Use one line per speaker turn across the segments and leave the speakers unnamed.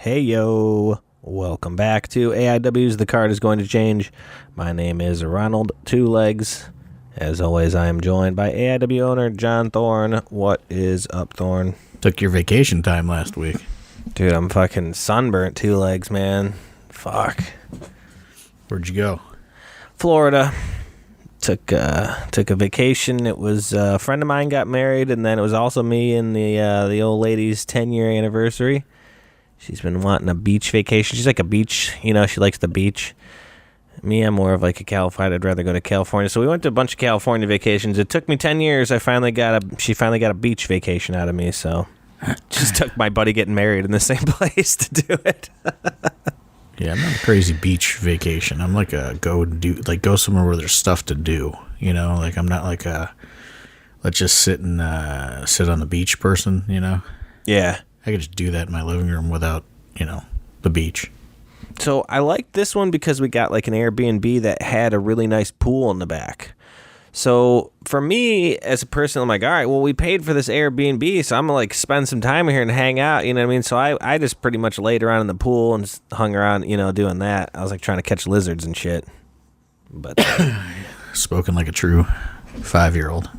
Hey yo, welcome back to AIW's The Card is Going to Change. My name is Ronald Two Legs. As always, I am joined by AIW owner John Thorne. What is up, Thorne?
Took your vacation time last week.
Dude, I'm fucking sunburnt, Two Legs, man. Fuck.
Where'd you go?
Florida. Took a vacation. It was a friend of mine got married, and then it was also me and the old lady's 10-year anniversary. She's been wanting a beach vacation. She's like a beach, she likes the beach. Me, I'm more of like a California. I'd rather go to California. So we went to a bunch of California vacations. It took me 10 years. She finally got a beach vacation out of me. So just took my buddy getting married in the same place to do it.
Yeah, I'm not a crazy beach vacation. I'm like a go somewhere where there's stuff to do. Like I'm not like a let's just sit on the beach person.
Yeah.
I could just do that in my living room without, the beach.
So I like this one because we got like an Airbnb that had a really nice pool in the back. So for me as a person, I'm like, all right, well, we paid for this Airbnb, so I'm gonna like spend some time here and hang out. You know what I mean? So I just pretty much laid around in the pool and hung around, doing that. I was like trying to catch lizards and shit. But
spoken like a true 5-year-old.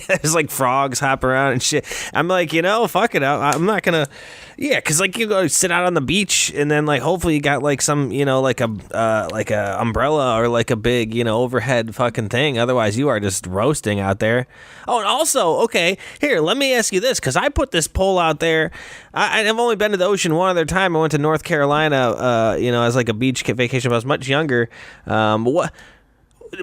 There's like frogs hop around and shit. I'm like, fuck it. I'm not gonna, because like you go sit out on the beach and then like hopefully you got like some, like a umbrella or like a big, overhead fucking thing. Otherwise, you are just roasting out there. Oh, and also, okay, here, let me ask you this, because I put this poll out there. I've only been to the ocean one other time. I went to North Carolina, as like a beach vacation when I was much younger. What?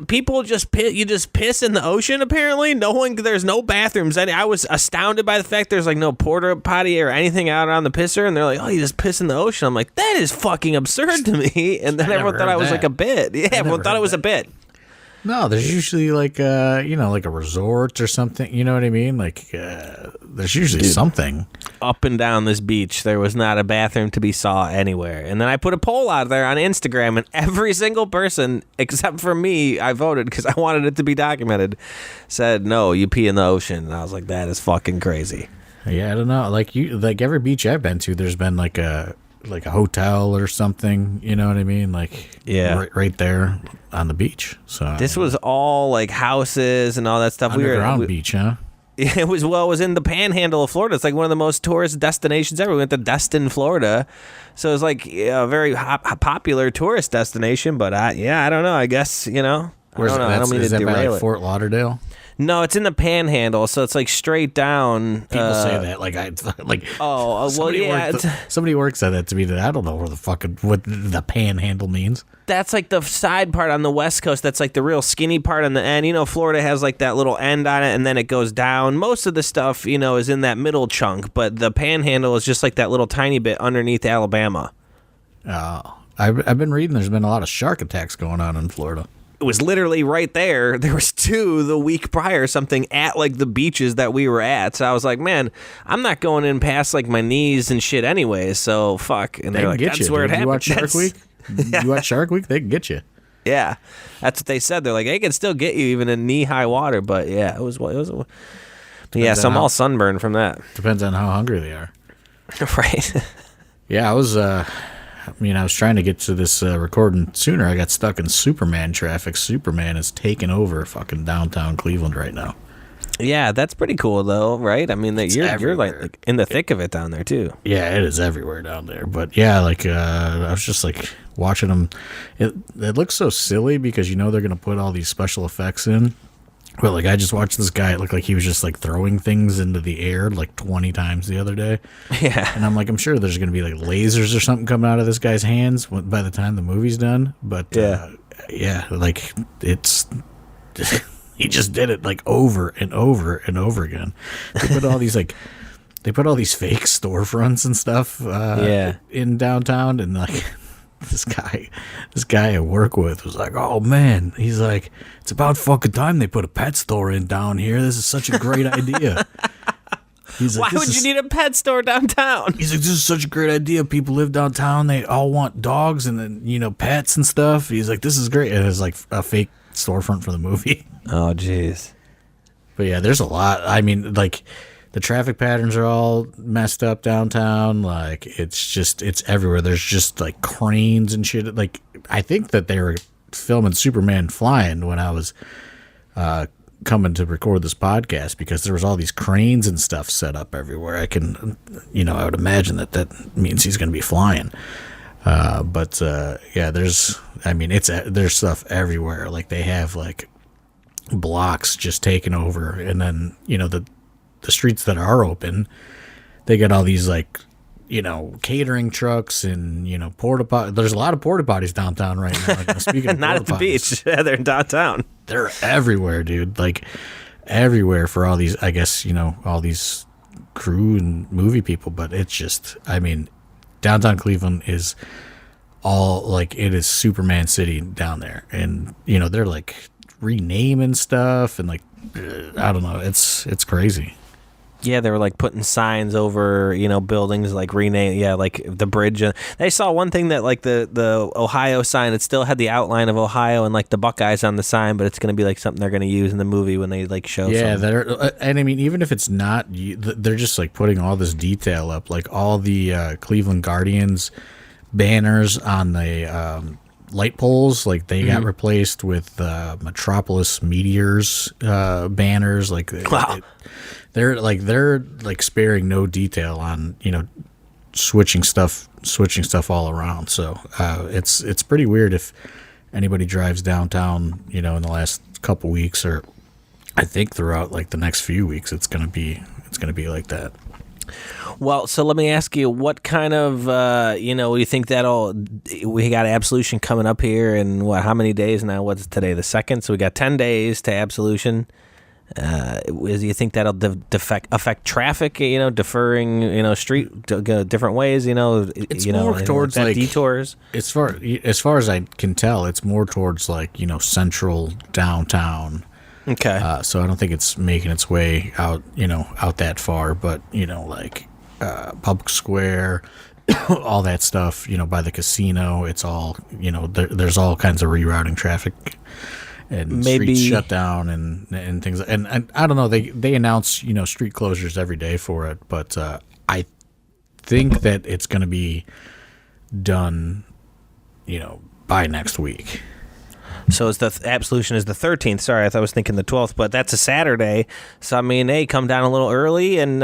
People just piss in the ocean, apparently. There's no bathrooms. I was astounded by the fact there's like no porta potty or anything out on the pisser, and they're like, oh, you just piss in the ocean. I'm like, that is fucking absurd to me. And then everyone thought I was like a bit. Yeah, everyone thought it was a bit.
No, there's usually like like a resort or something. You know what I mean? Like there's usually something.
Up and down this beach, there was not a bathroom to be saw anywhere. And then I put a poll out there on Instagram, and every single person, except for me, I voted because I wanted it to be documented, said, no, you pee in the ocean. And I was like, that is fucking crazy.
Yeah, I don't know. Like every beach I've been to, there's been like a hotel or something, you know what I mean? Like,
yeah,
right there on the beach. So
this was all like houses and all that stuff.
Underground beach, huh?
It was in the panhandle of Florida. It's like one of the most tourist destinations ever. We went to Destin, Florida. So it's like a very popular tourist destination. But I don't know. I guess, I don't know. I don't mean to derail it.
Fort Lauderdale?
No, it's in the panhandle, so it's like straight down.
People say that, somebody works at that to me. That I don't know what the panhandle means.
That's like the side part on the West Coast. That's like the real skinny part on the end. Florida has like that little end on it, and then it goes down. Most of the stuff, is in that middle chunk, but the panhandle is just like that little tiny bit underneath Alabama.
Oh, I've been reading. There's been a lot of shark attacks going on in Florida.
It was literally right there. There was 2 the week prior, something at like the beaches that we were at. So I was like, man, I'm not going in past like my knees and shit anyway. So fuck. And they're like, that's where it happened.
You watch Shark Week? You watch Shark Week? They can get you.
Yeah, that's what they said. They're like, they can still get you even in knee-high water. But yeah, it was. So I'm all sunburned from that.
Depends on how hungry they are.
Right.
Yeah, I was trying to get to this recording sooner. I got stuck in Superman traffic. Superman is taking over fucking downtown Cleveland right now.
Yeah, that's pretty cool though, right? I mean, you're like in the thick of it down there too.
Yeah, it is everywhere down there. But yeah, like I was just like watching them. It looks so silly because they're gonna put all these special effects in. But like I just watched this guy. It looked like he was just like throwing things into the air like 20 times the other day.
Yeah,
and I'm like, I'm sure there's gonna be like lasers or something coming out of this guy's hands by the time the movie's done. But like it's. He just did it like over and over and over again. They put all these fake storefronts and stuff in downtown, and like this guy I work with was like, oh man, he's like, it's about fucking time they put a pet store in down here. This is such a great idea. He's like,
why would you need a pet store downtown?
He's like, this is such a great idea. People live downtown. They all want dogs and then, pets and stuff. He's like, this is great. And it's like a fake storefront for the movie.
Oh, jeez.
But yeah, there's a lot. I mean, like, the traffic patterns are all messed up downtown. Like it's everywhere. There's just like cranes and shit. Like I think that they were filming Superman flying when I was coming to record this podcast, because there was all these cranes and stuff set up everywhere. I would imagine that means he's going to be flying. Yeah, there's stuff everywhere. Like they have like blocks just taken over, and then the streets that are open, they got all these like catering trucks and porta potties. There's a lot of porta potties downtown right now. Speaking of
not at the beach, they're downtown.
They're everywhere, dude. Like everywhere for all these, I guess all these crew and movie people. But it's just, downtown Cleveland is all like, it is Superman City down there, and they're like renaming stuff and like I don't know, it's crazy.
Yeah, they were like putting signs over, buildings, like rename. Yeah, like the bridge. They saw one thing that like the Ohio sign, it still had the outline of Ohio and like the Buckeyes on the sign, but it's going to be like something they're going to use in the movie when they like show.
Yeah, and even if it's not, they're just like putting all this detail up, like all the Cleveland Guardians banners on the light poles, like they got replaced with Metropolis Meteors banners. Like
wow.
They're like sparing no detail on switching stuff all around. So it's pretty weird if anybody drives downtown in the last couple weeks, or I think throughout like the next few weeks, it's gonna be like that.
Well, so let me ask you, what kind of you think we got Absolution coming up here in how many days now? What's today, the 2nd? So we got 10 days to Absolution. Do you think that'll affect traffic? Deferring street different ways.
It's more towards like
detours.
As far as I can tell, it's more towards like central downtown.
Okay.
So I don't think it's making its way out out that far, but like Public Square, all that stuff. By the casino, it's all there's all kinds of rerouting traffic. And
maybe
streets shut down and things, and I don't know. They announce street closures every day for it, but I think that it's going to be done by next week.
So it's the Absolution is the 13th. Sorry, I was thinking the 12th, but that's a Saturday. So hey, come down a little early and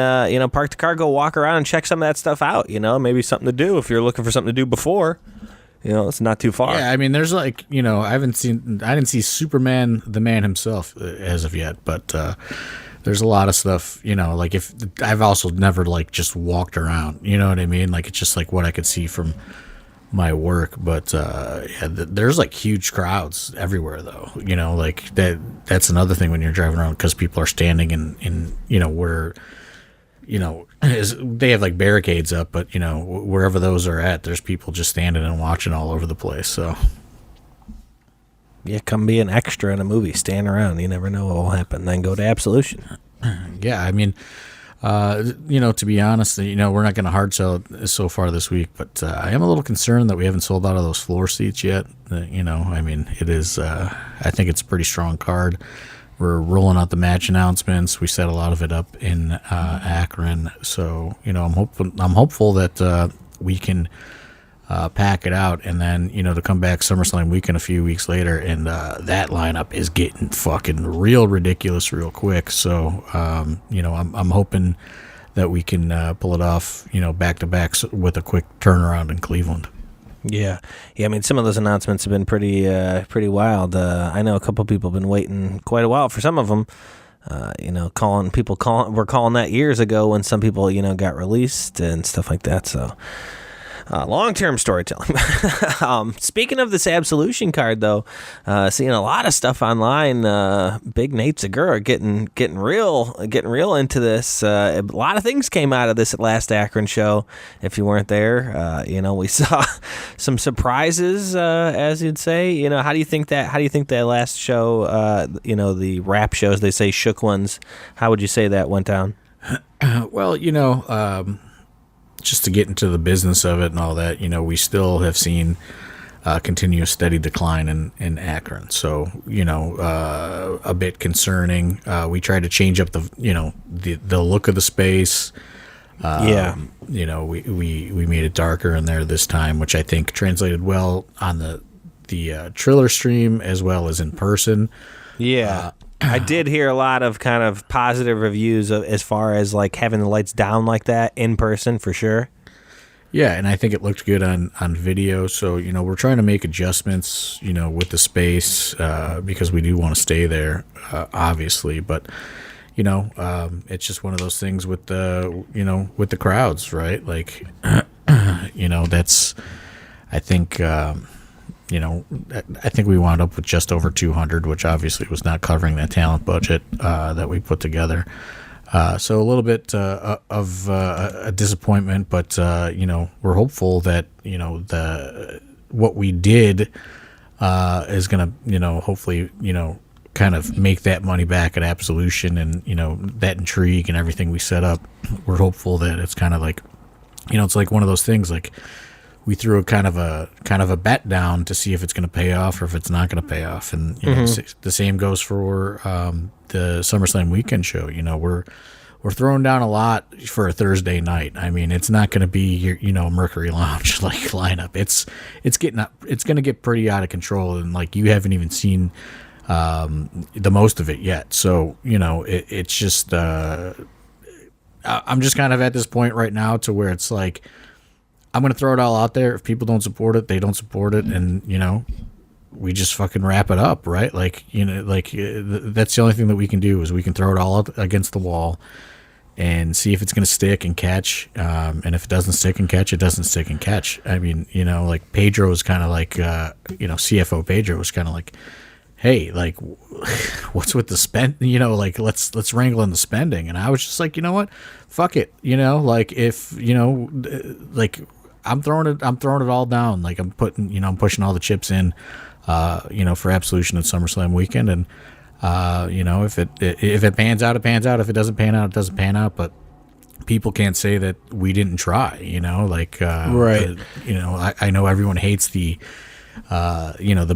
park the car, go walk around and check some of that stuff out. Maybe something to do if you're looking for something to do before. It's not too far.
Yeah, there's like, I didn't see Superman, the man himself as of yet, but there's a lot of stuff, like if I've also never like just walked around, you know what I mean? Like it's just like what I could see from my work, but there's like huge crowds everywhere though, like that's another thing when you're driving around, because people are standing in where they have like barricades up, but wherever those are at, there's people just standing and watching all over the place. So
yeah, come be an extra in a movie, stand around, you never know what will happen, then go to Absolution.
Yeah, to be honest, we're not going to hard sell it so far this week, but I am a little concerned that we haven't sold out of those floor seats yet. It is I think it's a pretty strong card. We're rolling out the match announcements. We set a lot of it up in Akron, so I'm hopeful that we can pack it out, and then to come back SummerSlam weekend a few weeks later, and that lineup is getting fucking real ridiculous real quick. So I'm hoping that we can pull it off back to back with a quick turnaround in Cleveland.
Yeah. Some of those announcements have been pretty wild. I know a couple people have been waiting quite a while for some of them. We're calling that years ago when some people, got released and stuff like that. So, long-term storytelling. Speaking of this Absolution card, though, seeing a lot of stuff online. Big Nate Segura getting real into this. A lot of things came out of this last Akron show. If you weren't there, we saw some surprises, as you'd say. How do you think that last show, the rap shows, they say shook ones? How would you say that went down?
Well, just to get into the business of it and all that, we still have seen continuous steady decline in Akron. So, a bit concerning. We tried to change up the look of the space. We made it darker in there this time, which I think translated well on the Triller stream as well as in person.
Yeah. I did hear a lot of kind of positive reviews as far as like having the lights down like that in person for sure.
Yeah, and I think it looked good on video. So, we're trying to make adjustments, with the space because we do want to stay there, obviously. But, it's just one of those things with with the crowds, right? Like, that's, I think, I think we wound up with just over 200, which obviously was not covering that talent budget that we put together. So a little bit of a disappointment, but we're hopeful that what we did is going to hopefully kind of make that money back at Absolution, and that intrigue and everything we set up. We're hopeful that it's kind of like it's like one of those things like we threw a kind of a bet down to see if it's going to pay off or if it's not going to pay off, and the same goes for the SummerSlam weekend show. We're throwing down a lot for a Thursday night. I mean, it's not going to be your Mercury Lounge like lineup. It's going to get pretty out of control, and like you haven't even seen the most of it yet. So it's just I'm just kind of at this point right now to where it's like I'm going to throw it all out there. If people don't support it, they don't support it, and we just fucking wrap it up, right? Like, that's the only thing that we can do is we can throw it all up against the wall and see if it's going to stick and catch. And if it doesn't stick and catch, it doesn't stick and catch. I mean, like Pedro was kind of like, CFO Pedro was kind of like, hey, like, what's with the spend? Like, let's wrangle in the spending. And I was just like, you know what? Fuck it. Like if, like I'm throwing it all down. Like I'm pushing all the chips in, for Absolution at SummerSlam weekend. And, if it pans out, it pans out. If it doesn't pan out, it doesn't pan out. But people can't say that we didn't try, right. I know everyone hates the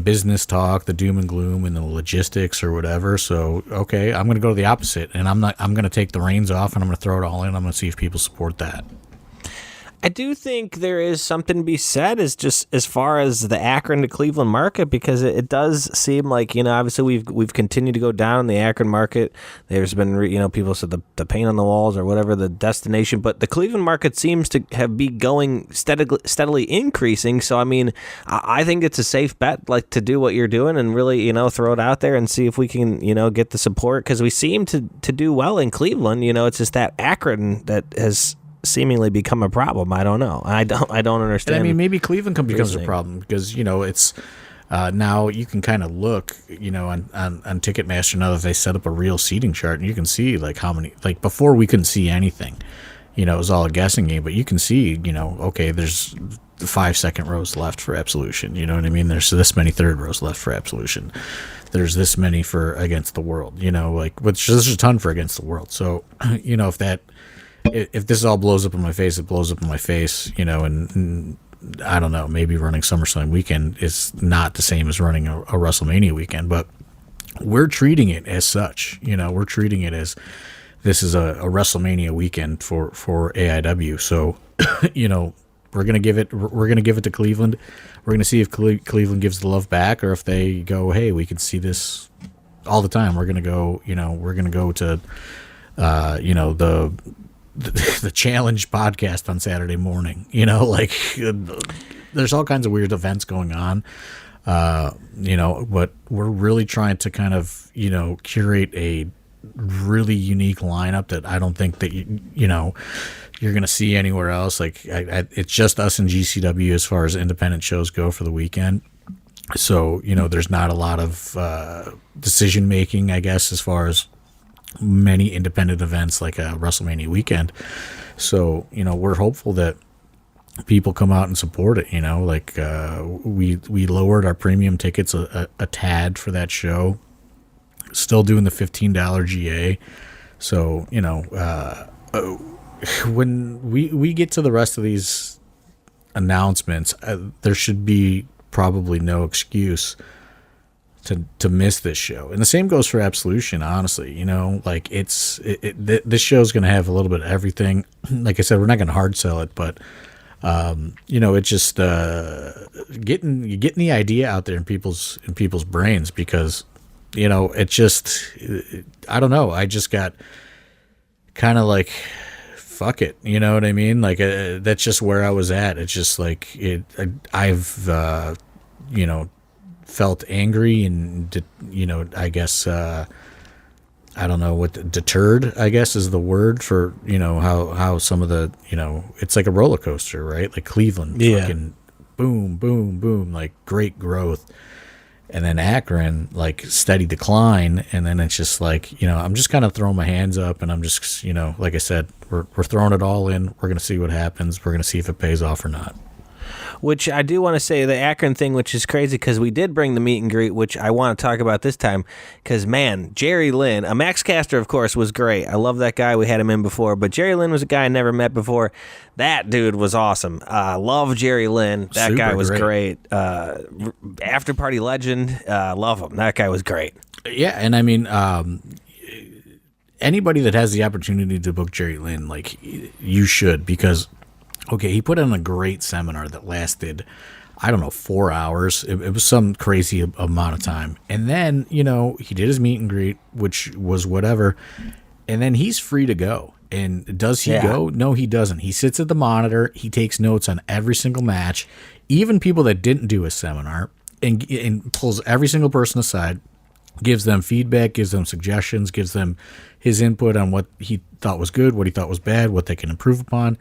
business talk, the doom and gloom and the logistics or whatever. So, okay, I'm going to go to the opposite, and I'm going to take the reins off and I'm going to throw it all in. I'm going to see if people support that.
I do think there is something to be said as far as the Akron to Cleveland market, because it does seem like, obviously we've continued to go down in the Akron market. There's been, people said the paint on the walls or whatever the destination, but the Cleveland market seems to be going steadily increasing. So, I mean, I think it's a safe bet, like, to do what you're doing and really, throw it out there and see if we can, get the support, because we seem to do well in Cleveland. It's just that Akron that has seemingly become a problem. I don't know. I don't understand.
And I mean, maybe Cleveland becomes a problem because it's now you can kind of look on Ticketmaster now that they set up a real seating chart, and you can see like how many, like before we couldn't see anything. It was all a guessing game, but you can see okay, there's 5 second rows left for Absolution. You know what I mean? There's this many third rows left for Absolution. There's this many for Against the World. Which there's a ton for Against the World. So if this all blows up in my face, it blows up in my face, and I don't know, maybe running SummerSlam weekend is not the same as running a WrestleMania weekend, but we're treating it as such. We're treating it as this is a WrestleMania weekend for AIW. So, we're gonna give it to Cleveland. We're gonna see if Cleveland gives the love back, or if they go, hey, we can see this all the time. We're gonna go, to the Challenge podcast on Saturday morning. There's all kinds of weird events going on. But we're really trying to kind of, curate a really unique lineup that I don't think that you're going to see anywhere else. Like it's just us and GCW as far as independent shows go for the weekend. So, there's not a lot of decision making, I guess, as far as many independent events like a WrestleMania weekend. So, we're hopeful that people come out and support it. We lowered our premium tickets a tad for that show, still doing the $15 GA. So, when we get to the rest of these announcements, there should be probably no excuse to miss this show. And the same goes for Absolution, honestly. You know, like this show's going to have a little bit of everything. Like I said, we're not going to hard sell it, but you know, it's just getting the idea out there in people's brains, because you know, it just, I don't know, I just got kind of like, fuck it, you know what I mean? Like that's just where I was at. It's just like I've you know, felt angry and you know, I guess I don't know what deterred, I guess, is the word for, you know, how some of the, you know, it's like a roller coaster, right? Like Cleveland, fucking boom, boom, boom, like great growth. And then Akron, like steady decline. And then it's just like, you know, I'm just kind of throwing my hands up, and I'm just, you know, like I said, we're throwing it all in. We're going to see what happens. We're going to see if it pays off or not.
Which I do want to say the Akron thing, which is crazy because we did bring the meet and greet, which I want to talk about this time. Because, man, Jerry Lynn, Max Caster, of course, was great. I love that guy. We had him in before. But Jerry Lynn was a guy I never met before. That dude was awesome. Love Jerry Lynn. That guy was great. After Party legend. Love him. That guy was great.
Yeah, and I mean, anybody that has the opportunity to book Jerry Lynn, like, you should, because... Okay, he put on a great seminar that lasted, I don't know, 4 hours. It was some crazy amount of time. And then, you know, he did his meet and greet, which was whatever. And then he's free to go. And does he go? No, he doesn't. He sits at the monitor. He takes notes on every single match, even people that didn't do a seminar, and pulls every single person aside, gives them feedback, gives them suggestions, gives them his input on what he thought was good, what he thought was bad, what they can improve upon.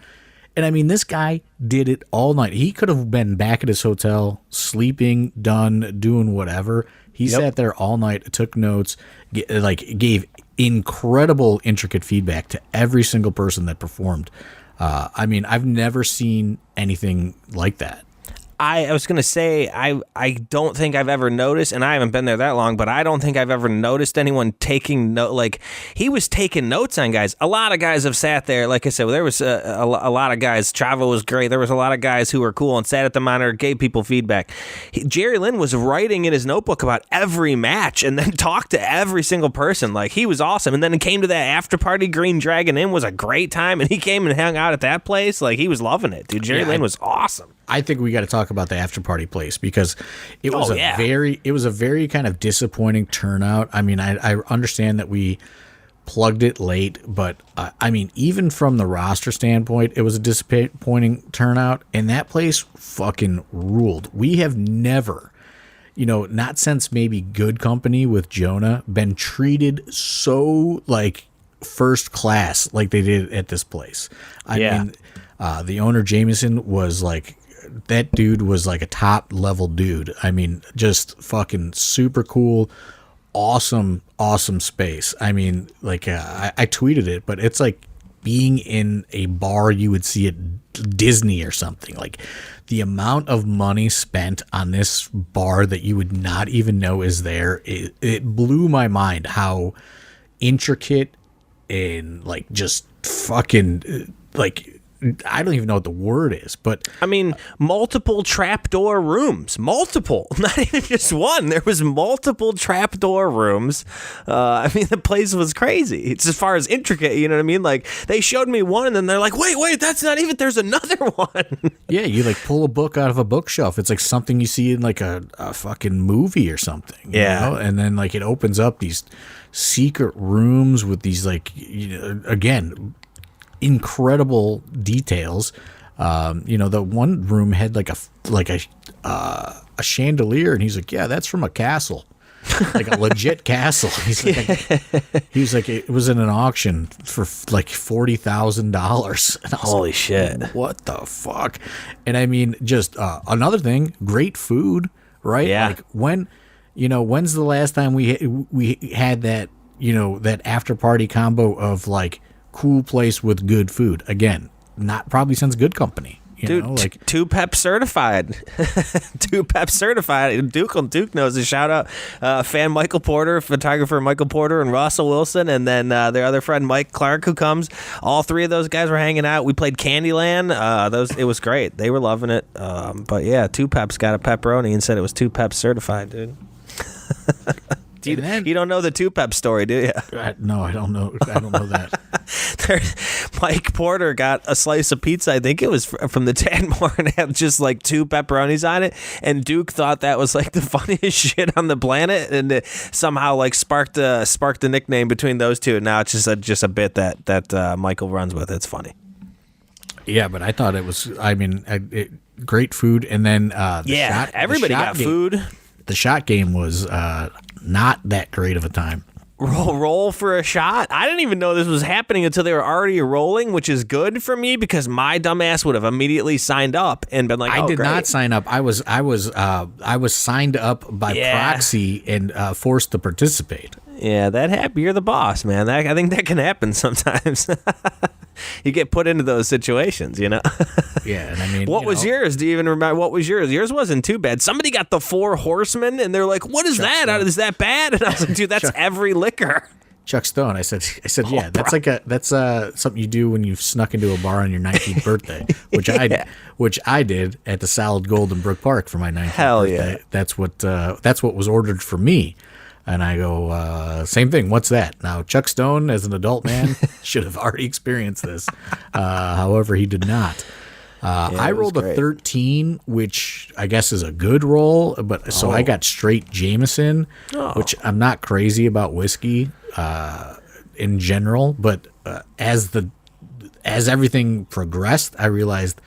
And I mean, this guy did it all night. He could have been back at his hotel, sleeping, done, doing whatever. He sat there all night, took notes, gave incredible, intricate feedback to every single person that performed. I mean, I've never seen anything like that.
I was going to say, I don't think I've ever noticed, and I haven't been there that long, but I don't think I've ever noticed anyone taking note. Like, he was taking notes on guys. A lot of guys have sat there. Like I said, there was a lot of guys. Chavo was great. There was a lot of guys who were cool and sat at the monitor, gave people feedback. Jerry Lynn was writing in his notebook about every match and then talked to every single person. Like, he was awesome. And then it came to that after party. Green Dragon Inn was a great time, and he came and hung out at that place. Like, he was loving it, dude. Jerry Lynn was awesome.
I think we got to talk about the after party place, because it was a very kind of disappointing turnout. I mean, I understand that we plugged it late, but I mean, even from the roster standpoint, it was a disappointing turnout, and that place fucking ruled. We have never, you know, not since maybe Good Company with Jonah, been treated so like first class like they did at this place. I mean, the owner Jameson was like, that dude was like a top level dude. I mean, just fucking super cool, awesome space. I mean, like I tweeted it, but it's like being in a bar you would see at Disney or something. Like, the amount of money spent on this bar that you would not even know is there, it blew my mind how intricate and like just fucking like, I don't even know what the word is, but
I mean, multiple trapdoor rooms, multiple, not even just one. There was multiple trapdoor rooms. I mean, the place was crazy. It's as far as intricate, you know what I mean? Like, they showed me one, and then they're like, wait, that's not even. There's another one.
Yeah, you like pull a book out of a bookshelf. It's like something you see in like a fucking movie or something. You know? And then like it opens up these secret rooms with these like, you know, again, incredible details. You know, the one room had like a chandelier, and he's like, yeah, that's from a castle, like a legit castle. He's like, it was in an auction for like $40,000.
Holy shit!
What the fuck? And I mean, just another thing, great food, right?
Yeah.
Like when's the last time we had that, you know, that after party combo of like cool place with good food? Again, not probably since Good Company, You know, like
two Pep certified, two Pep certified. Duke knows a shout out. Fan Michael Porter, photographer Michael Porter, and Russell Wilson, and then their other friend Mike Clark, who comes. All three of those guys were hanging out. We played Candyland. It was great. They were loving it. But yeah, two Peps got a pepperoni and said it was two Pep certified, dude. You don't know the two Pep story, do you?
No, I don't know. I don't know that.
Mike Porter got a slice of pizza. I think it was from the Tadmore, and had just like two pepperonis on it. And Duke thought that was like the funniest shit on the planet, and it somehow like sparked a nickname between those two. And now it's just a bit that Michael runs with. It's funny.
Yeah, but I thought it was. I mean, great food, and then
everybody got food.
The shot game was not that great of a time.
Roll for a shot? I didn't even know this was happening until they were already rolling, which is good for me because my dumbass would have immediately signed up and been like,
I did
great.
not sign up. I was signed up by proxy and forced to participate.
Yeah, that happened. You're the boss, man. I think that can happen sometimes. You get put into those situations, you know?
Yeah, and I mean...
What was yours? Do you even remember what was yours? Yours wasn't too bad. Somebody got the Four Horsemen, and they're like, what is that? Is that bad? And I was like, dude, that's every liquor.
Chuck Stone. I said, yeah, that's something you do when you've snuck into a bar on your 19th birthday, which I did at the Solid Gold in Brook Park for my 19th birthday. Yeah. That's what was ordered for me. And I go, same thing. What's that? Now, Chuck Stone, as an adult man, should have already experienced this. However, he did not. I rolled a 13, which I guess is a good roll. But so I got straight Jameson, which I'm not crazy about whiskey in general. But as everything progressed, I realized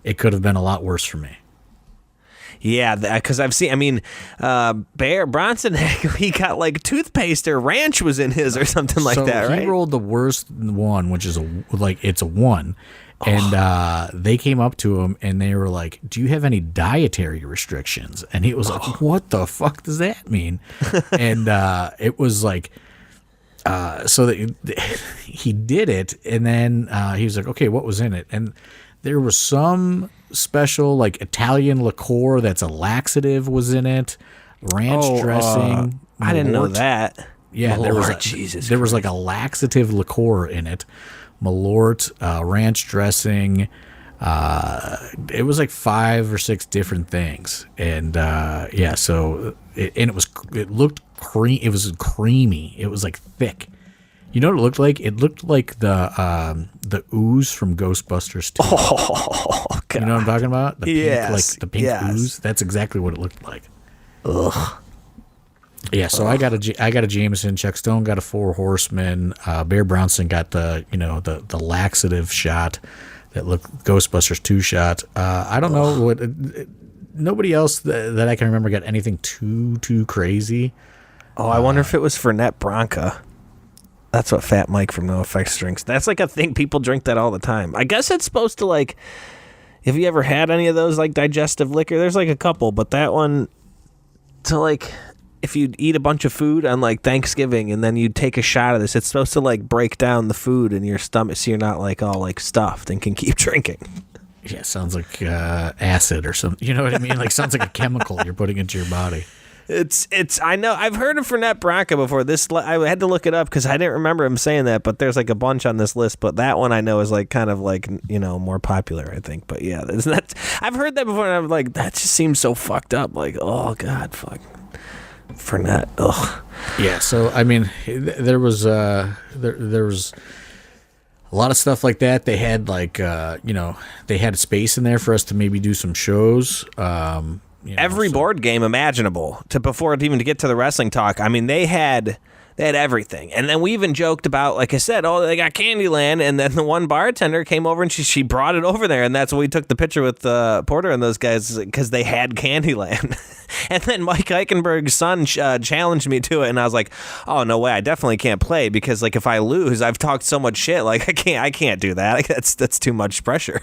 it could have been a lot worse for me.
Yeah, because I've seen. I mean, Bear Bronson, he got like toothpaste or ranch was in his or something like that, right?
He rolled the worst one, which is it's a 1, and they came up to him and they were like, "Do you have any dietary restrictions?" And he was like, "What the fuck does that mean?" And it was like, so that he did it, and then he was like, "Okay, what was in it?" And there was some special like Italian liqueur that's a laxative was in it, ranch dressing.
I didn't know that.
Yeah,
Malort,
there was like a laxative liqueur in it, Malort, ranch dressing. It was like 5 or 6 different things, and so it looked cream. It was creamy. It was like thick. You know what it looked like? It looked like the ooze from Ghostbusters 2.
Oh, God.
You know what I'm talking about? The pink,
like
the pink ooze. That's exactly what it looked like.
Ugh.
Yeah, so I got a Jameson. Chuck Stone got a Four Horsemen. Bear Bronson got the laxative shot that looked Ghostbusters 2 shot. I don't know what. Nobody else that I can remember got anything too crazy.
Oh, I wonder if it was Fernet Branca. That's what Fat Mike from No Effects drinks. That's like a thing. People drink that all the time. I guess it's supposed to like, if you ever had any of those like digestive liquor, there's like a couple, but that one to like, if you eat a bunch of food on like Thanksgiving and then you take a shot of this, it's supposed to like break down the food in your stomach so you're not like all like stuffed and can keep drinking.
Yeah, sounds like acid or something. You know what I mean? Like sounds like a chemical you're putting into your body.
It's. I know. I've heard of Fernet Branca before. I had to look it up because I didn't remember him saying that. But there's like a bunch on this list. But that one I know is like kind of like more popular. I think. But yeah, isn't that? I've heard that before, and I'm like, that just seems so fucked up. Like, oh God, fuck. Fernet. Ugh.
Yeah. So I mean, there was there was a lot of stuff like that. They had like they had space in there for us to maybe do some shows.
Every board game imaginable before it even to get to the wrestling talk. I mean, they had everything. And then we even joked about, like I said, they got Candyland, and then the one bartender came over and she brought it over there, and that's when we took the picture with Porter and those guys because they had Candyland. And then Mike Eichenberg's son challenged me to it, and I was like, oh, no way, I definitely can't play because like if I lose, I've talked so much shit, like I can't do that. Like, that's too much pressure.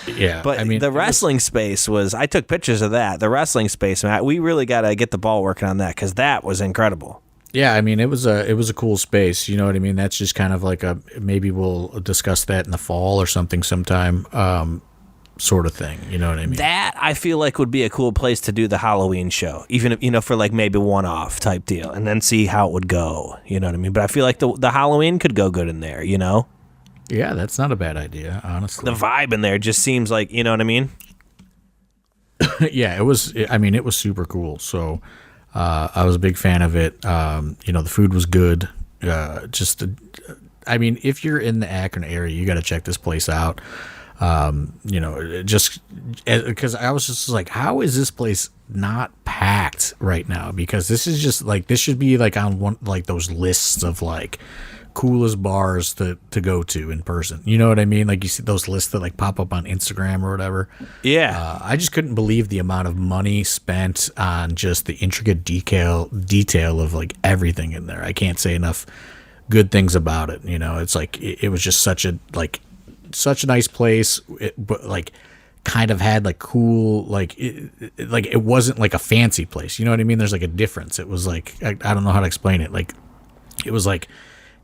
Yeah,
but I mean, the wrestling space was. I took pictures of that. The wrestling space, Matt. We really got to get the ball working on that because that was incredible.
Yeah, I mean it was a cool space. You know what I mean? That's just kind of like a maybe we'll discuss that in the fall or something sometime. Sort of thing, you know what I mean?
That I feel like would be a cool place to do the Halloween show, even if, for like maybe one-off type deal, and then see how it would go. You know what I mean? But I feel like the Halloween could go good in there.
Yeah, that's not a bad idea, honestly.
The vibe in there just seems like, you know what I mean?
Yeah, it was. I mean, it was super cool. So I was a big fan of it. The food was good. I mean, if you're in the Akron area, you got to check this place out. Just because I was just like, how is this place not packed right now? Because this is just like, this should be like on one, like those lists of like coolest bars to go to in person. You know what I mean? Like you see those lists that like pop up on Instagram or whatever.
Yeah.
I just couldn't believe the amount of money spent on just the intricate detail of like everything in there. I can't say enough good things about it. It's like, it was just such a nice place, but like kind of had like cool, like it wasn't like a fancy place. You know what I mean? There's like a difference. It was like, I don't know how to explain it. Like it was like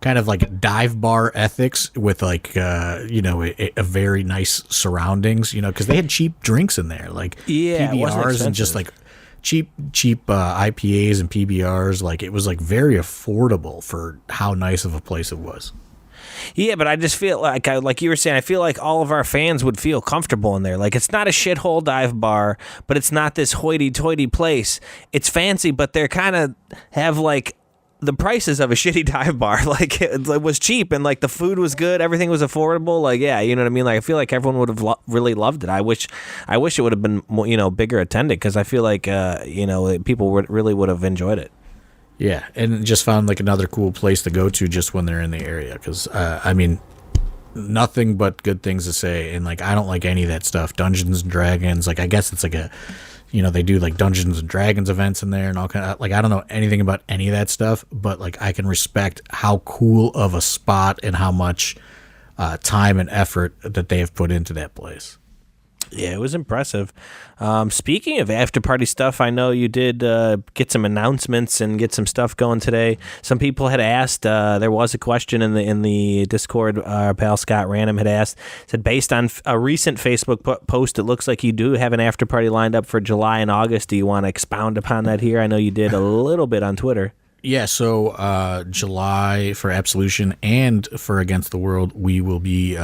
kind of like dive bar ethics with like, a very nice surroundings, cause they had cheap drinks in there, like PBRs and just like cheap IPAs and PBRs. Like it was like very affordable for how nice of a place it was.
Yeah, but I just feel like you were saying, I feel like all of our fans would feel comfortable in there. Like, it's not a shithole dive bar, but it's not this hoity-toity place. It's fancy, but they're kind of have, like, the prices of a shitty dive bar. Like, it was cheap, and, like, the food was good. Everything was affordable. Like, yeah, you know what I mean? Like, I feel like everyone would have really loved it. I wish it would have been, more, bigger attended, because I feel like, people really would have enjoyed it.
Yeah, and just found like another cool place to go to just when they're in the area. Because, I mean, nothing but good things to say. And, like, I don't like any of that stuff. Dungeons and Dragons. Like, I guess it's like they do, like, Dungeons and Dragons events in there and all kind of, like, I don't know anything about any of that stuff. But, like, I can respect how cool of a spot and how much time and effort that they have put into that place.
Yeah, it was impressive. Speaking of after party stuff, I know you did get some announcements and get some stuff going today. Some people had asked. There was a question in the Discord. Our pal Scott Random had asked. Said based on a recent Facebook post, it looks like you do have an after party lined up for July and August. Do you want to expound upon that here? I know you did a little bit on Twitter.
Yeah, so July for Absolution and for Against the World, we will be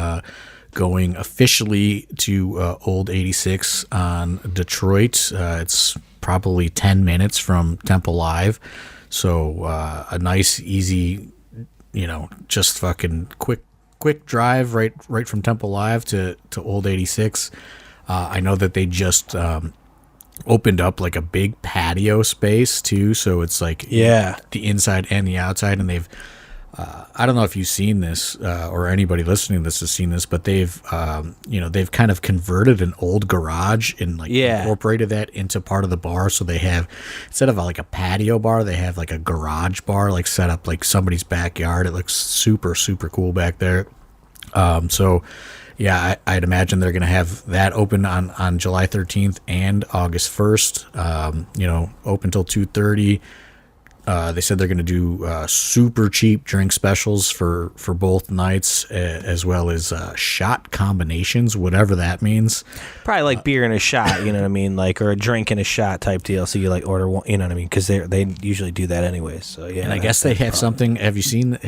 going officially to Old 86 on Detroit. It's probably 10 minutes from Temple Live. So a nice, easy, just fucking quick drive right from Temple Live to Old 86. I know that they just opened up like a big patio space too. So it's like the inside and the outside, and they've I don't know if you've seen this or anybody listening to this has seen this, but they've kind of converted an old garage and incorporated that into part of the bar. So they have, instead of like a patio bar, they have like a garage bar like set up like somebody's backyard. It looks super, super cool back there. I'd imagine they're going to have that open on July 13th and August 1st, open till 2:30. They said they're going to do super cheap drink specials for both nights, as well as shot combinations, whatever that means.
Probably like beer and a shot, you know what I mean, like, or a drink and a shot type deal. So you like order one, you know what I mean, because they usually do that anyways. So yeah,
and I guess they have something. Have you seen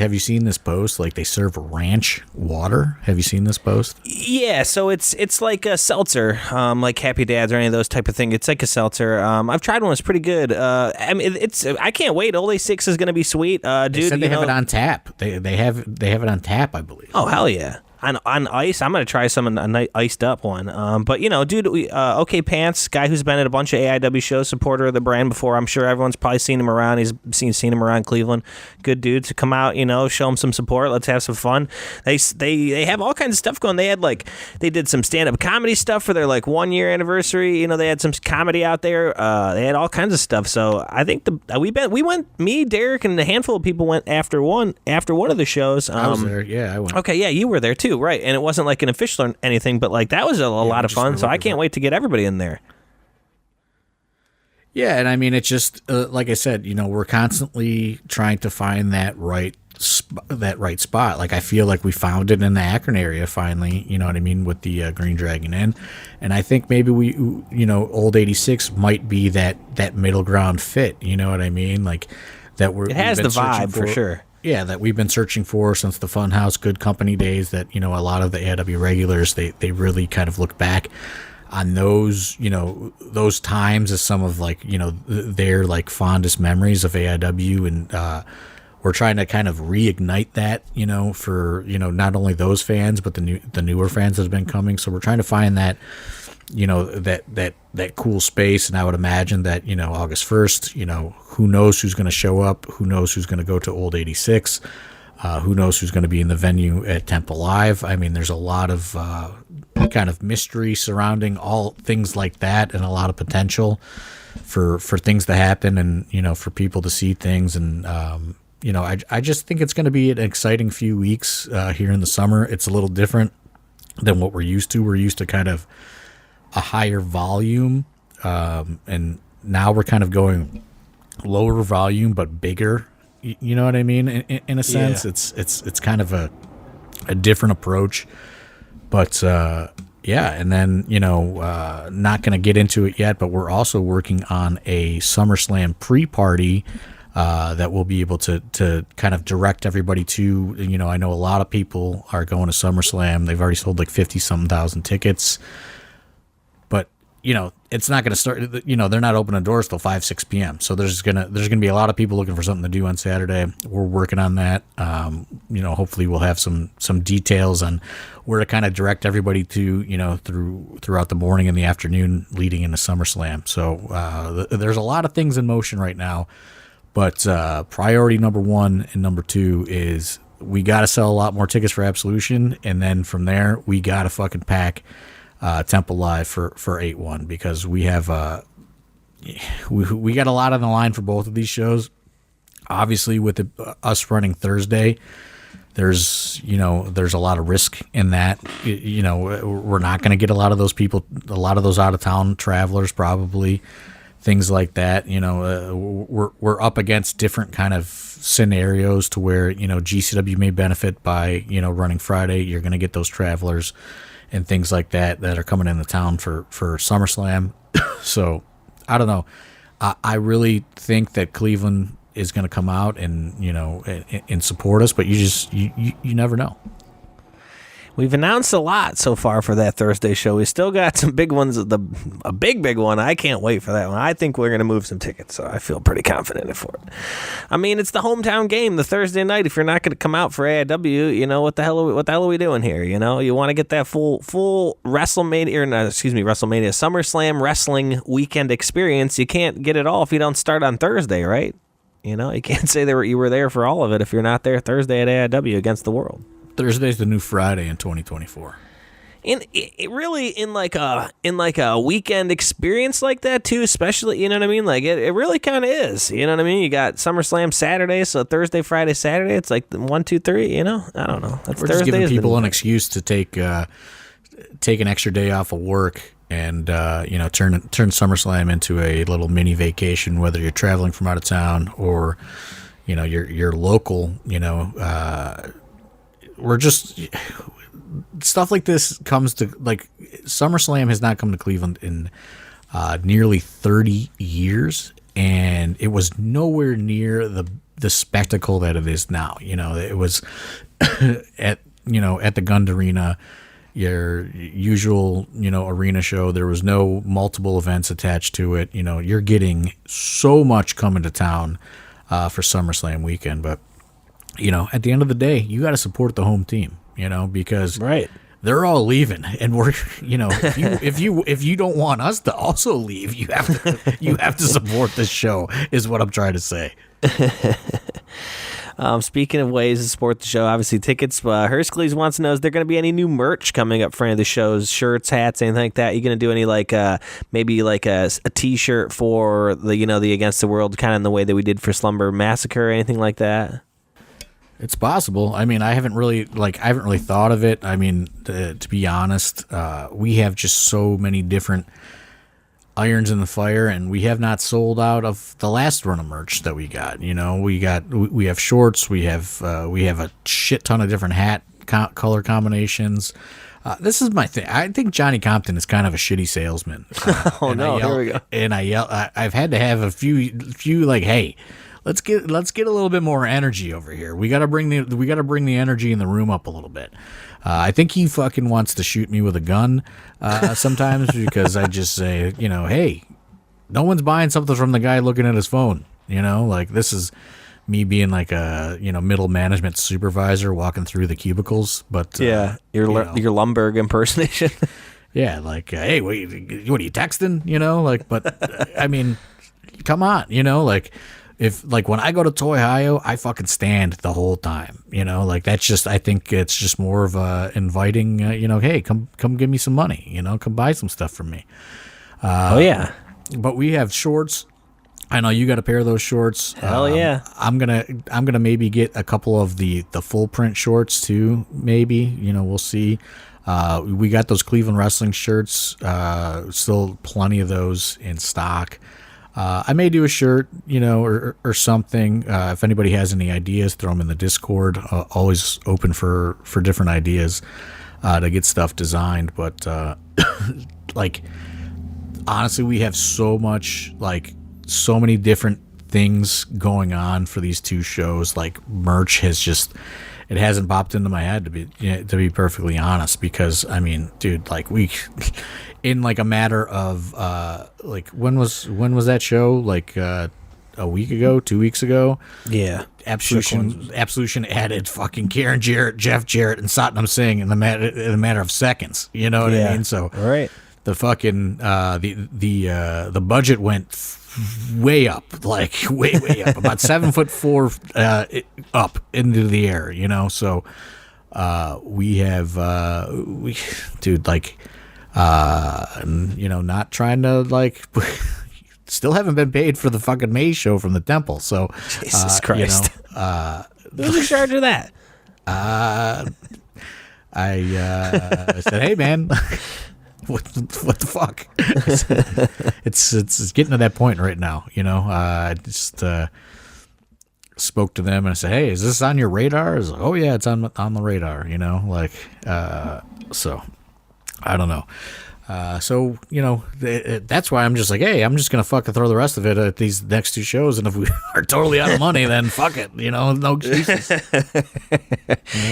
this post? Like they serve ranch water. Have you seen this post?
Yeah, so it's like a seltzer, like Happy Dads or any of those type of thing. It's like a seltzer. I've tried one; it's pretty good. I mean, I can't wait. Old A6 is going to be sweet, dude.
They said they have it on tap. They have it on tap, I believe.
Oh hell yeah! On ice, I'm gonna try some a iced up one. But dude, OK Pants, guy who's been at a bunch of AIW shows, supporter of the brand before. I'm sure everyone's probably seen him around. He's seen him around Cleveland. Good dude to come out, show him some support. Let's have some fun. They have all kinds of stuff going. They did some stand up comedy stuff for their 1 year anniversary. They had some comedy out there. They had all kinds of stuff. So I think we went. Me, Derek, and a handful of people went after one of the shows.
I was there. Yeah, I went.
Okay, yeah, you were there too. Right, and it wasn't like an official or anything, but like that was a lot of fun. So I can't wait to get everybody in there.
Yeah, and I mean, it's just like I said, we're constantly trying to find that right spot. Like I feel like we found it in the Akron area finally. You know what I mean, with the Green Dragon Inn, and I think maybe we, Old 86 might be that middle ground fit. You know what I mean, like that
it has the vibe for sure.
Yeah, that we've been searching for since the Funhouse Good Company days. That a lot of the AIW regulars they really kind of look back on those, those times as some of like, their like fondest memories of AIW. And we're trying to kind of reignite that, for, not only those fans, but the newer fans that have been coming. So we're trying to find that, that cool space. And I would imagine that, August 1st, who knows who's going to show up, who knows who's going to go to Old 86, who knows who's going to be in the venue at Temple Live. I mean, there's a lot of kind of mystery surrounding all things like that, and a lot of potential for things to happen, and for people to see things. And I just think it's going to be an exciting few weeks here in the summer. It's a little different than what we're used to. We're used to kind of a higher volume, and now we're kind of going lower volume but bigger. You know what I mean? In a sense, yeah. It's kind of a different approach. But and then not going to get into it yet, but we're also working on a SummerSlam pre-party that we'll be able to kind of direct everybody to. I know a lot of people are going to SummerSlam. They've already sold like 50-something thousand tickets. But it's not going to start. They're not opening doors till 5-6 p.m. So there's gonna be a lot of people looking for something to do on Saturday. We're working on that. Hopefully we'll have some details on where to kind of direct everybody to. Throughout the morning and the afternoon leading into SummerSlam. So there's a lot of things in motion right now. But priority number 1 and number 2 is we got to sell a lot more tickets for Absolution, and then from there we got to fucking pack Temple Live for 8-1, because we have we got a lot on the line for both of these shows. Obviously, with us running Thursday, there's a lot of risk in that. We're not going to get a lot of those people, a lot of those out of town travelers, probably things like that. We're up against different kind of scenarios to where GCW may benefit by running Friday. You're going to get those travelers and things like that are coming into town for SummerSlam. So I don't know. I really think that Cleveland is going to come out and and support us, but you never know.
We've announced a lot so far for that Thursday show. We still got some big ones. A big one. I can't wait for that one. I think we're going to move some tickets, so I feel pretty confident for it. I mean, it's the hometown game, the Thursday night. If you're not going to come out for AIW, what the hell are we doing here? You want to get that full WrestleMania, SummerSlam wrestling weekend experience. You can't get it all if you don't start on Thursday, right? You can't say that you were there for all of it if you're not there Thursday at AIW against the world.
Thursday's the new Friday in 2024.
And it really in like a weekend experience like that too, especially, you know what I mean? Like it really kind of is, you know what I mean? You got SummerSlam Saturday, so Thursday, Friday, Saturday, it's like 1, 2, 3, I don't know. That's
We're just giving people an excuse to take an extra day off of work and turn SummerSlam into a little mini vacation, whether you're traveling from out of town or you're local. We're just stuff like this comes to, like, SummerSlam has not come to Cleveland in nearly 30 years, and it was nowhere near the spectacle that it is now. It was at the Gund Arena, your usual arena show. There was no multiple events attached to it. You're getting so much coming to town for SummerSlam weekend, but at the end of the day, you got to support the home team, because
right.
They're all leaving, and we're, if you don't want us to also leave, you have to support this show, is what I'm trying to say.
Speaking of ways to support the show, obviously tickets. Hercules wants to know: is there going to be any new merch coming up for any of the shows? Shirts, hats, anything like that? You going to do any maybe a T-shirt for the Against the World, kind of in the way that we did for Slumber Massacre, anything like that?
It's possible. I mean, I haven't really thought of it. I mean, to be honest, we have just so many different irons in the fire, and we have not sold out of the last run of merch that we got. You know, we have shorts, we have a shit ton of different hat color combinations. This is my thing. I think Johnny Compton is kind of a shitty salesman.
Oh no, here we go.
And I've had to have a few like, hey, let's get a little bit more energy over here. We gotta bring the energy in the room up a little bit. I think he fucking wants to shoot me with a gun sometimes because I just say, you know, hey, no one's buying something from the guy looking at his phone. You know, like this is me being like a, you know, middle management supervisor walking through the cubicles. But
yeah, your Lumberg impersonation.
Yeah, like, hey, what are you texting? You know, like, but I mean, come on, you know, like. If like when I go to Toy Hio, I fucking stand the whole time, you know, like that's just, I think it's just more of a inviting, you know, hey, come give me some money, you know, come buy some stuff from me.
Oh yeah.
But we have shorts. I know you got a pair of those shorts.
Hell yeah.
I'm gonna maybe get a couple of the full print shorts too. Maybe, you know, we'll see. We got those Cleveland wrestling shirts. Still plenty of those in stock. I may do a shirt, you know, or something. If anybody has any ideas, throw them in the Discord. Always open for different ideas to get stuff designed. But like, honestly, we have so many different things going on for these two shows. Like merch it hasn't popped into my head to be perfectly honest. Because I mean, dude, like we. In like a matter of like when was that show? Like a week ago, 2 weeks ago?
Yeah.
Absolution added fucking Karen Jarrett, Jeff Jarrett, and Satnam Singh in the matter of seconds. You know what I mean? So
right.
The fucking the budget went way up, like way up, about 7'4" up into the air. You know, so we have dude, like. You know, not trying to like, still haven't been paid for the fucking May show from the temple. So
Jesus Christ,
you know,
who's in charge of that?
I said, hey man, what the fuck? It's getting to that point right now. You know, I just spoke to them and I said, hey, is this on your radar? I was like, oh yeah, it's on the radar. You know, like so. I don't know. So, you know, that's why I'm just like, hey, I'm just going to fucking throw the rest of it at these next two shows. And if we are totally out of money, then fuck it. You know, no excuses. You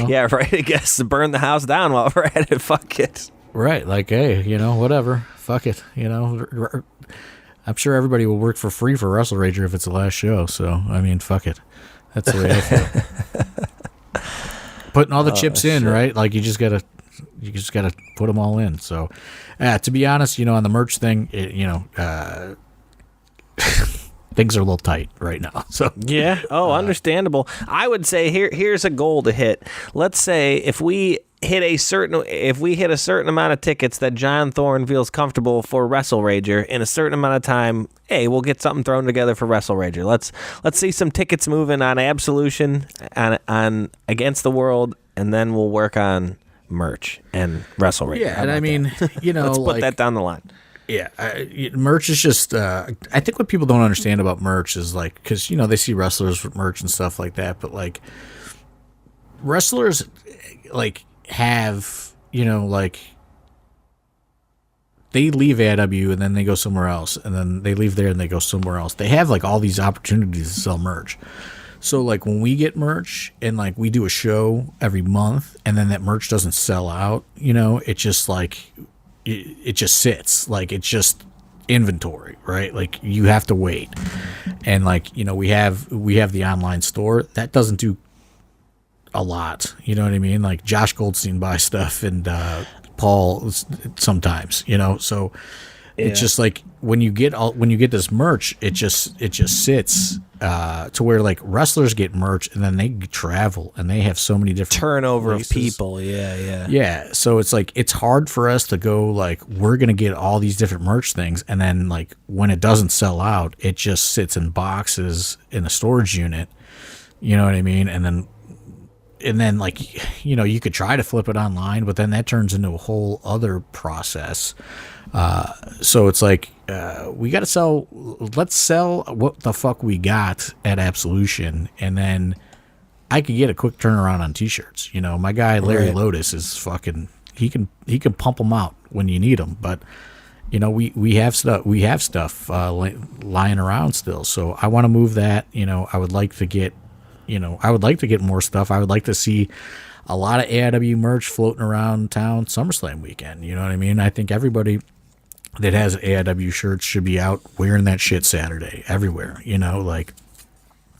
know?
Yeah, right. I guess to burn the house down while we're at it. Fuck it.
Right. Like, hey, you know, whatever. Fuck it. You know, I'm sure everybody will work for free for Wrestle Rager if it's the last show. So, I mean, fuck it. That's the way I feel. Putting all the chips in, right? Like, you just got to put them all in. So, to be honest, you know, on the merch thing, you know, things are a little tight right now. So
yeah. Oh, understandable. I would say here's a goal to hit. Let's say if we hit a certain amount of tickets that John Thorne feels comfortable for Wrestle Rager in a certain amount of time, hey, we'll get something thrown together for Wrestle Rager. Let's see some tickets moving on Absolution, on Against the World, and then we'll work on merch and Wrestle Rager.
Yeah, and I mean, you know,
let's put that down the line.
Yeah, merch is just. I think what people don't understand about merch is like, because you know they see wrestlers with merch and stuff like that, but like wrestlers like have, you know, like they leave AIW and then they go somewhere else, and then they leave there and they go somewhere else. They have like all these opportunities to sell merch. So, like, when we get merch and, like, we do a show every month and then that merch doesn't sell out, you know, it just, like, it just sits. Like, it's just inventory, right? Like, you have to wait. And, like, you know, we have the online store. That doesn't do a lot. You know what I mean? Like, Josh Goldstein buys stuff and Paul sometimes, you know? So, it's just, like, when you get this merch, it just sits to where like wrestlers get merch and then they travel and they have so many different
turnover
places.
Of people. Yeah.
So it's like it's hard for us to go like we're gonna get all these different merch things, and then like when it doesn't sell out, it just sits in boxes in a storage unit. You know what I mean? And then and then like, you could try to flip it online, but then that turns into a whole other process. So it's like, we got to let's sell what the fuck we got at Absolution. And then I could get a quick turnaround on t-shirts. My guy, Larry Lotus, is fucking, he can pump them out when you need them. But, we have stuff lying around still. So I want to move that. I would like to get more stuff. I would like to see a lot of AIW merch floating around town SummerSlam weekend. You know what I mean? I think everybody that has AIW shirts should be out wearing that shit Saturday everywhere. Like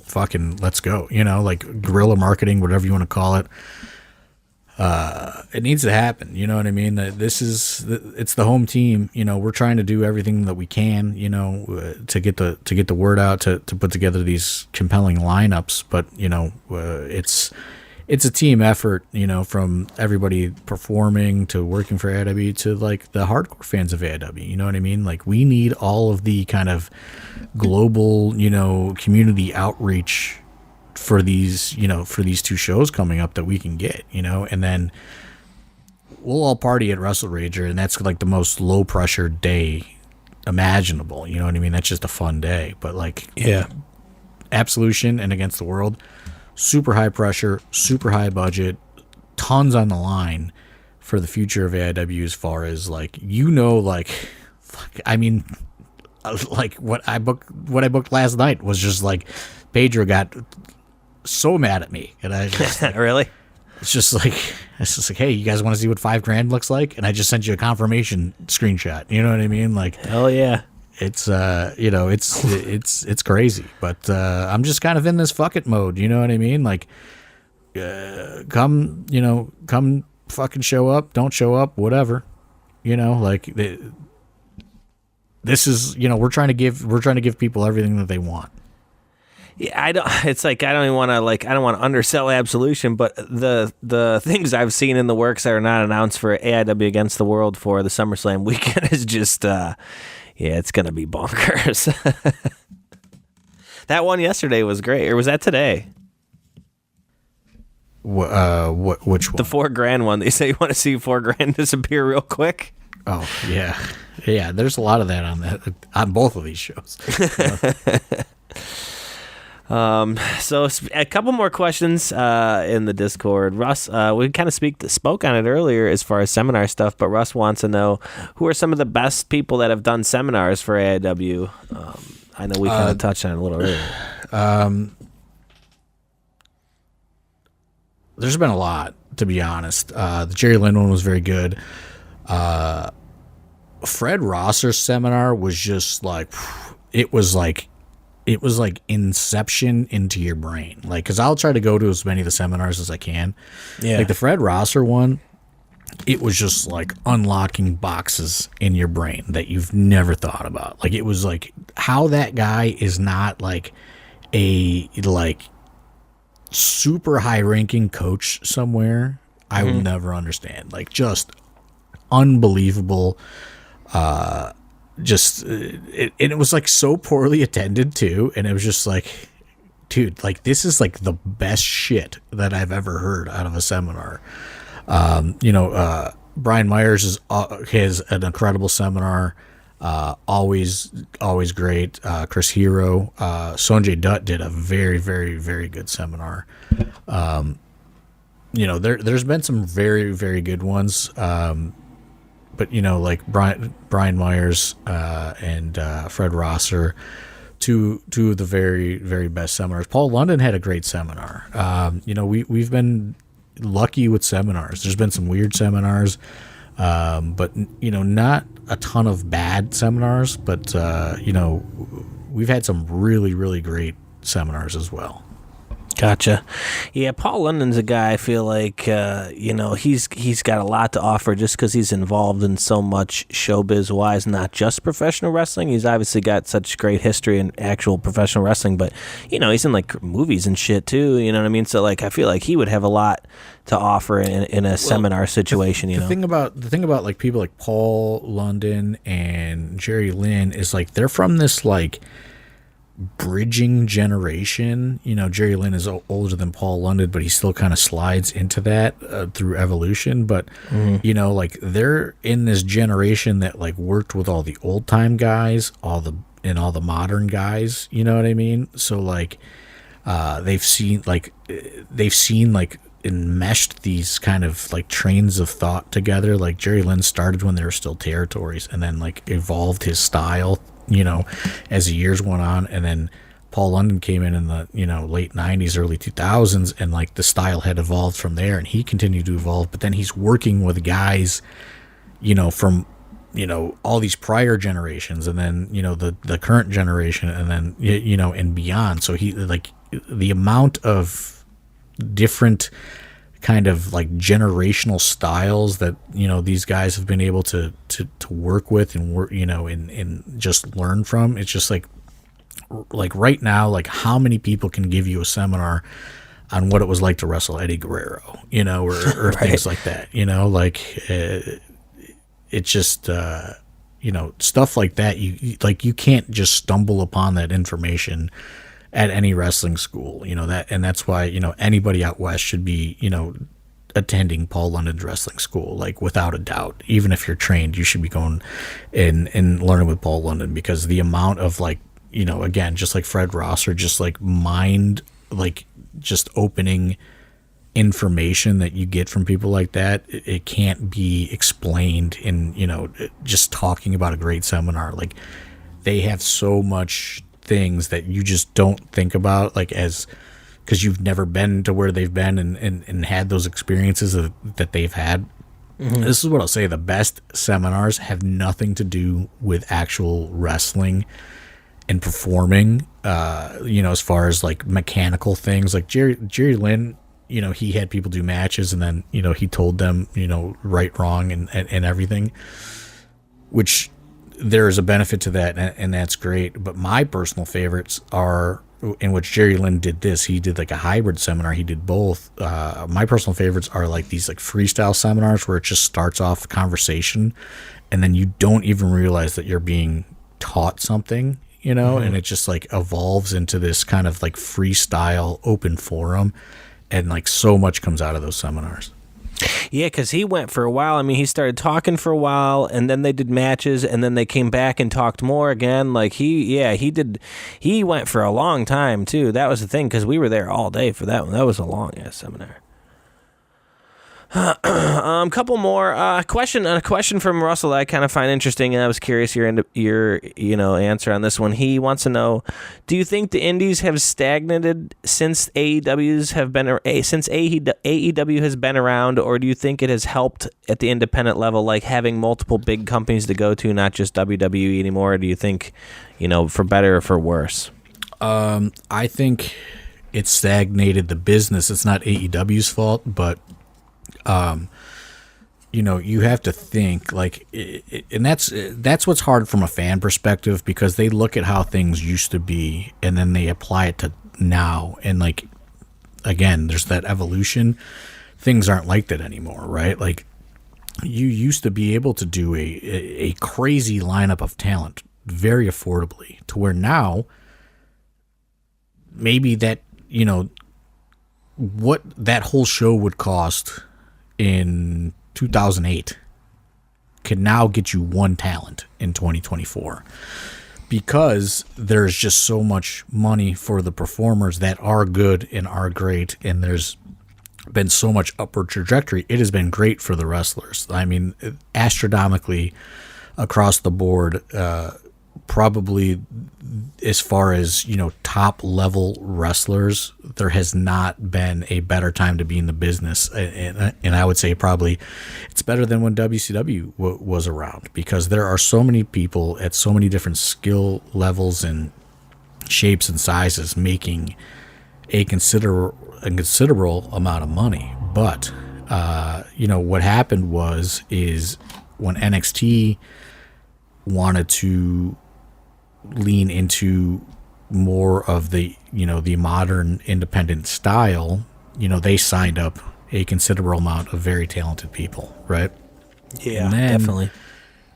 fucking let's go. Like guerrilla marketing, whatever you want to call it. It needs to happen. You know what I mean? It's the home team. We're trying to do everything that we can, to get the word out, to put together these compelling lineups. But, it's a team effort, from everybody performing to working for AIW to like the hardcore fans of AIW. You know what I mean? Like we need all of the kind of global, community outreach for these two shows coming up that we can get, and then we'll all party at Wrestle Rager, and that's like the most low pressure day imaginable. You know what I mean? That's just a fun day. But like, yeah, Absolution and Against the World, super high pressure, super high budget, tons on the line for the future of AIW as far as like, like what I booked last night was just like Pedro got so mad at me, and I just
really,
it's just like hey, you guys want to see what $5,000 looks like, and I just sent you a confirmation screenshot. You know what I mean? Like,
hell yeah,
it's it's crazy, but I'm just kind of in this fuck it mode. You know what I mean? Like, come fucking show up, don't show up, whatever. Like this is, we're trying to give people everything that they want.
Yeah, I don't even want to I don't want to undersell Absolution, but the things I've seen in the works that are not announced for AIW Against the World for the SummerSlam weekend is just it's gonna be bonkers. That one yesterday was great, or was that today?
Which one?
The $4,000 one. They say you want to see $4,000 disappear real quick.
Oh yeah. There's a lot of that on both of these shows.
So a couple more questions in the Discord. Russ, we kind of spoke on it earlier as far as seminar stuff, but Russ wants to know who are some of the best people that have done seminars for AIW. I know we kind of touched on it a little earlier.
There's been a lot, to be honest. The Jerry Lynn one was very good. Fred Rosser's seminar was just like, it was like inception into your brain. Like, cause I'll try to go to as many of the seminars as I can. Yeah. Like the Fred Rosser one, it was just like unlocking boxes in your brain that you've never thought about. Like, it was like how that guy is not like a super high ranking coach somewhere. I will never understand. Like, just unbelievable. It was like so poorly attended too, and it was just like, dude, like this is like the best shit that I've ever heard out of a seminar. Brian Myers has an incredible seminar, always great. Chris Hero, Sonjay Dutt did a very, very, very good seminar. There's been some very, very good ones. But like Brian Myers and Fred Rosser, two of the very, very best seminars. Paul London had a great seminar. We've been lucky with seminars. There's been some weird seminars, but not a ton of bad seminars. But we've had some really, really great seminars as well.
Gotcha. Yeah, Paul London's a guy I feel like, he's got a lot to offer just because he's involved in so much showbiz-wise, not just professional wrestling. He's obviously got such great history in actual professional wrestling, but, he's in, like, movies and shit, too, you know what I mean? So, like, I feel like he would have a lot to offer in a seminar situation,
The thing about, like, people like Paul London and Jerry Lynn is, like, they're from this, like, bridging generation. You know, Jerry Lynn is older than Paul London, but he still kind of slides into that through evolution. But you know, like they're in this generation that like worked with all the old time guys, all the modern guys. You know what I mean? So like they've seen like enmeshed these kind of like trains of thought together. Like Jerry Lynn started when they were still territories, and then like evolved his style, you know, as the years went on. And then Paul London came in the, you know, late 90s, early 2000s, and like the style had evolved from there, and he continued to evolve. But then he's working with guys, you know, from, you know, all these prior generations, and then, you know, the current generation, and then, you know, and beyond. So he, like, the amount of different kind of like generational styles that, you know, these guys have been able to work with and work, you know, and just learn from. It's just like right now, like how many people can give you a seminar on what it was like to wrestle Eddie Guerrero, you know, or right. Things like that, you know, like it's just, you know, stuff like that. You can't just stumble upon that information at any wrestling school, you know, that's why, you know, anybody out west should be, you know, attending Paul London's wrestling school, like without a doubt. Even if you're trained, you should be going and learning with Paul London, because the amount of like, you know, again, just like Fred Rosser, just like mind, like just opening information that you get from people like that, it can't be explained in, you know, just talking about a great seminar. Like they have so much things that you just don't think about, like as because you've never been to where they've been and had those experiences that they've had. Mm-hmm. This is what I'll say: the best seminars have nothing to do with actual wrestling and performing. You know, as far as like mechanical things, like Jerry Lynn, you know, he had people do matches, and then, you know, he told them, you know, right, wrong, and everything, which there is a benefit to that, and that's great. But my personal favorites are, in which Jerry Lynn did this, he did like a hybrid seminar. He did both. My personal favorites are like these like freestyle seminars where it just starts off a conversation, and then you don't even realize that you're being taught something, you know, and it just like evolves into this kind of like freestyle open forum, and like so much comes out of those seminars.
Yeah, because he went for a while. I mean, he started talking for a while, and then they did matches, and then they came back and talked more again. Like he went for a long time too. That was the thing, because we were there all day for that one. That was a long ass seminar. Couple more. A question from Russell that I kind of find interesting, and I was curious your answer on this one. He wants to know: do you think the indies have stagnated since AEW has been around, or do you think it has helped at the independent level, like having multiple big companies to go to, not just WWE anymore? Or do you think, you know, for better or for worse?
I think it stagnated the business. It's not AEW's fault, but you know, you have to think like, and that's what's hard from a fan perspective, because they look at how things used to be and then they apply it to now. And like, again, there's that evolution. Things aren't like that anymore, right? Like you used to be able to do a crazy lineup of talent very affordably, to where now maybe that, you know, what that whole show would cost in 2008 could now get you one talent in 2024, because there's just so much money for the performers that are good and are great, and there's been so much upward trajectory. It has been great for the wrestlers. I mean, astronomically across the board, probably as far as, you know, top level wrestlers, there has not been a better time to be in the business. And I would say probably it's better than when WCW was around, because there are so many people at so many different skill levels and shapes and sizes making a considerable amount of money. But, you know, what happened is when NXT wanted to lean into more of the, you know, the modern independent style, you know, they signed up a considerable amount of very talented people, right?
Yeah, definitely.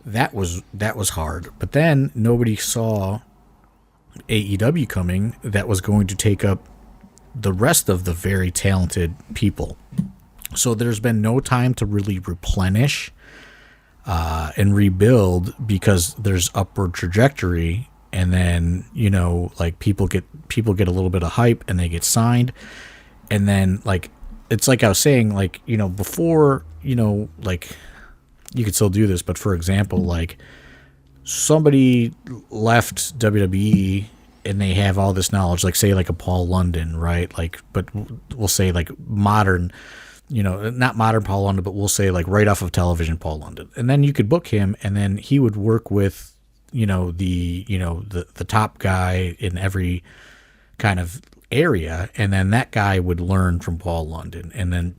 That was hard. But then nobody saw AEW coming that was going to take up the rest of the very talented people. So there's been no time to really replenish and rebuild because there's upward trajectory. And then, you know, like people get a little bit of hype and they get signed. And then, like, it's like I was saying, like, you know, before, you know, like, you could still do this, but for example, like, somebody left WWE and they have all this knowledge, like, say, like a Paul London, right? Like, but we'll say, like, modern, you know, not modern Paul London, but we'll say, like, right off of television Paul London. And then you could book him, and then he would work with, the top guy in every kind of area, and then that guy would learn from Paul London, and then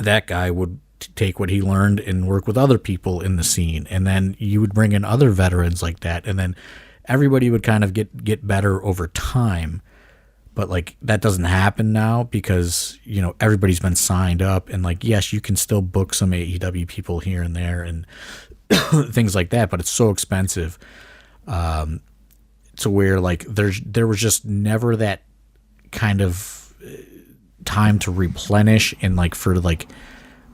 that guy would take what he learned and work with other people in the scene, and then you would bring in other veterans like that, and then everybody would kind of get better over time. But like that doesn't happen now because, you know, everybody's been signed up, and like, yes, you can still book some AEW people here and there and things like that, but it's so expensive to where like there was just never that kind of time to replenish and like for like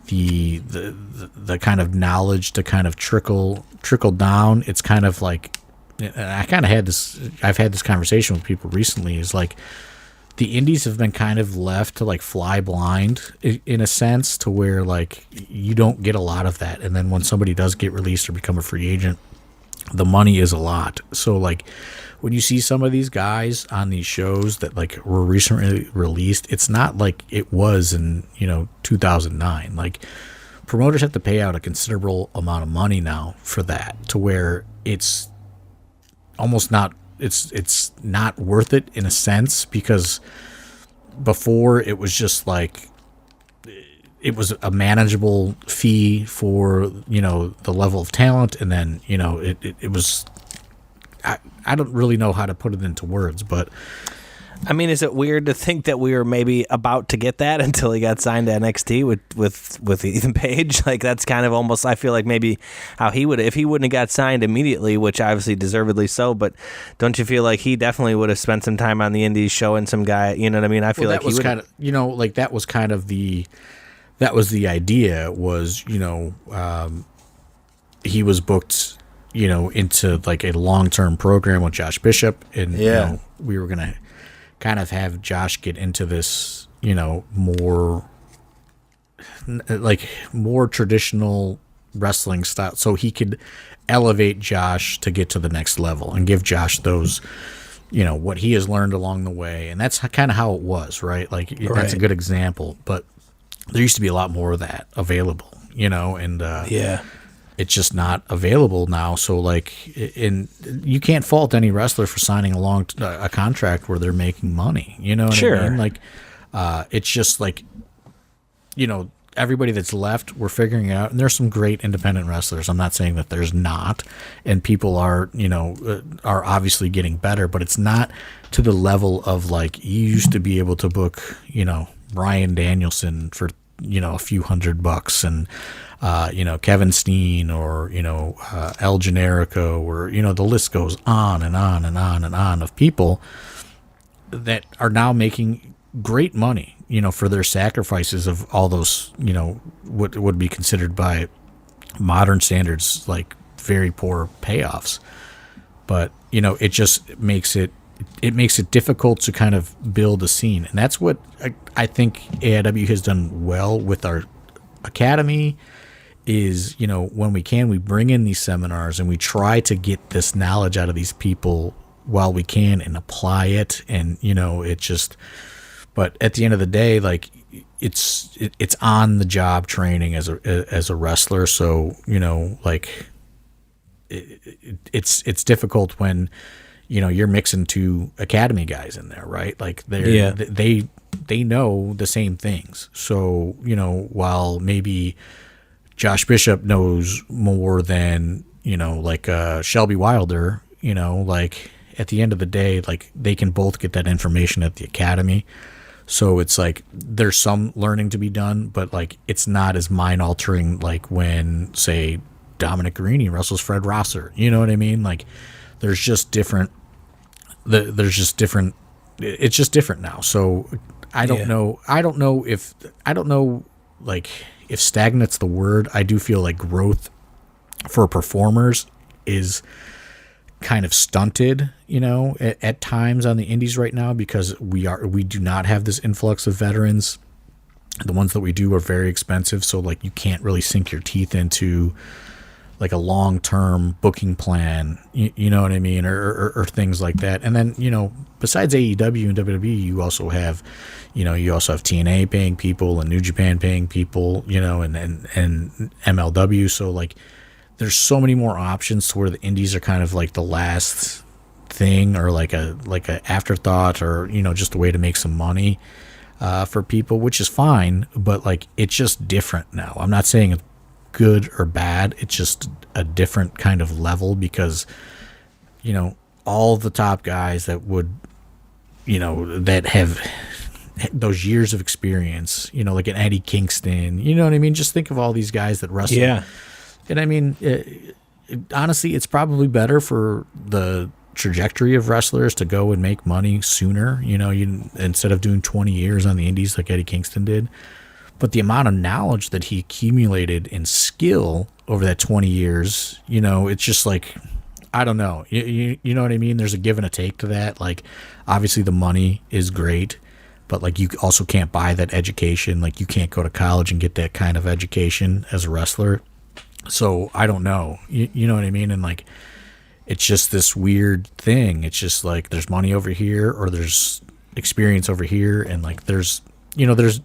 the kind of knowledge to kind of trickle down. It's kind of like, I've had this conversation with people recently, is like the indies have been kind of left to like fly blind in a sense, to where like you don't get a lot of that. And then when somebody does get released or become a free agent, the money is a lot. So like when you see some of these guys on these shows that like were recently released, it's not like it was in, 2009. Like promoters have to pay out a considerable amount of money now for that, to where it's almost not, it's not worth it in a sense, because before it was just like, it was a manageable fee for, the level of talent. And then, it was, I don't really know how to put it into words, but
I mean, is it weird to think that we were maybe about to get that until he got signed to NXT with Ethan Page? Like that's kind of almost, I feel like maybe how he would, if he wouldn't have got signed immediately, which obviously deservedly so, but don't you feel like he definitely would have spent some time on the indies showing some guy, you know what I mean? I feel like
that was kind of, like that was kind of the idea was, he was booked, into like a long-term program with Josh Bishop, and we were going to kind of have Josh get into this, more traditional wrestling style, so he could elevate Josh to get to the next level and give Josh those, what he has learned along the way. And that's kind of how it was, right? Like that's a good example, but there used to be a lot more of that available, and it's just not available now. So like, you can't fault any wrestler for signing a contract where they're making money. You know what I mean? Like, it's just like, everybody that's left, we're figuring it out. And there's some great independent wrestlers. I'm not saying that there's not, and people are, are obviously getting better, but it's not to the level of like, you used to be able to book, Bryan Danielson for, a few $100 and, Kevin Steen or, El Generico, or, the list goes on and on and on and on of people that are now making great money, for their sacrifices of all those, what would be considered by modern standards, like very poor payoffs. But, it just makes it difficult to kind of build a scene. And that's what I think AIW has done well with our academy is, when we bring in these seminars and we try to get this knowledge out of these people while we can and apply it. And, it just, but at the end of the day, like it's on the job training as a wrestler. So, like it's difficult when, you're mixing two academy guys in there, right? Like they know the same things. So, while maybe Josh Bishop knows more than, like Shelby Wilder, like at the end of the day, like they can both get that information at the academy. So it's like there's some learning to be done, but like it's not as mind altering like when, say, Dominic Guarini wrestles Fred Rosser. You know what I mean? Like there's just different there's just different. It's just different now. So I don't know. I don't know like if stagnant's the word. I do feel like growth for performers is kind of stunted, at times on the indies right now, because we do not have this influx of veterans. The ones that we do are very expensive, so like you can't really sink your teeth into like a long-term booking plan, you know what I mean, or things like that. And then, besides AEW and WWE, you also have TNA paying people and New Japan paying people, and MLW. So like, there's so many more options to where the indies are kind of like the last thing, or like a afterthought, or just a way to make some money for people, which is fine. But like, it's just different now. I'm not saying it's good or bad. It's just a different kind of level, because all the top guys that would that have those years of experience, like an Eddie Kingston, you know what I mean? Just think of all these guys that wrestle.
Yeah.
And I mean, honestly, it's probably better for the trajectory of wrestlers to go and make money sooner, instead of doing 20 years on the indies like Eddie Kingston did. But the amount of knowledge that he accumulated in skill over that 20 years, it's just like, I don't know. You know what I mean? There's a give and a take to that. Like, obviously the money is great, but like, you also can't buy that education. Like, you can't go to college and get that kind of education as a wrestler. So I don't know. You know what I mean? And like, it's just this weird thing. It's just like, there's money over here, or there's experience over here. And like, there's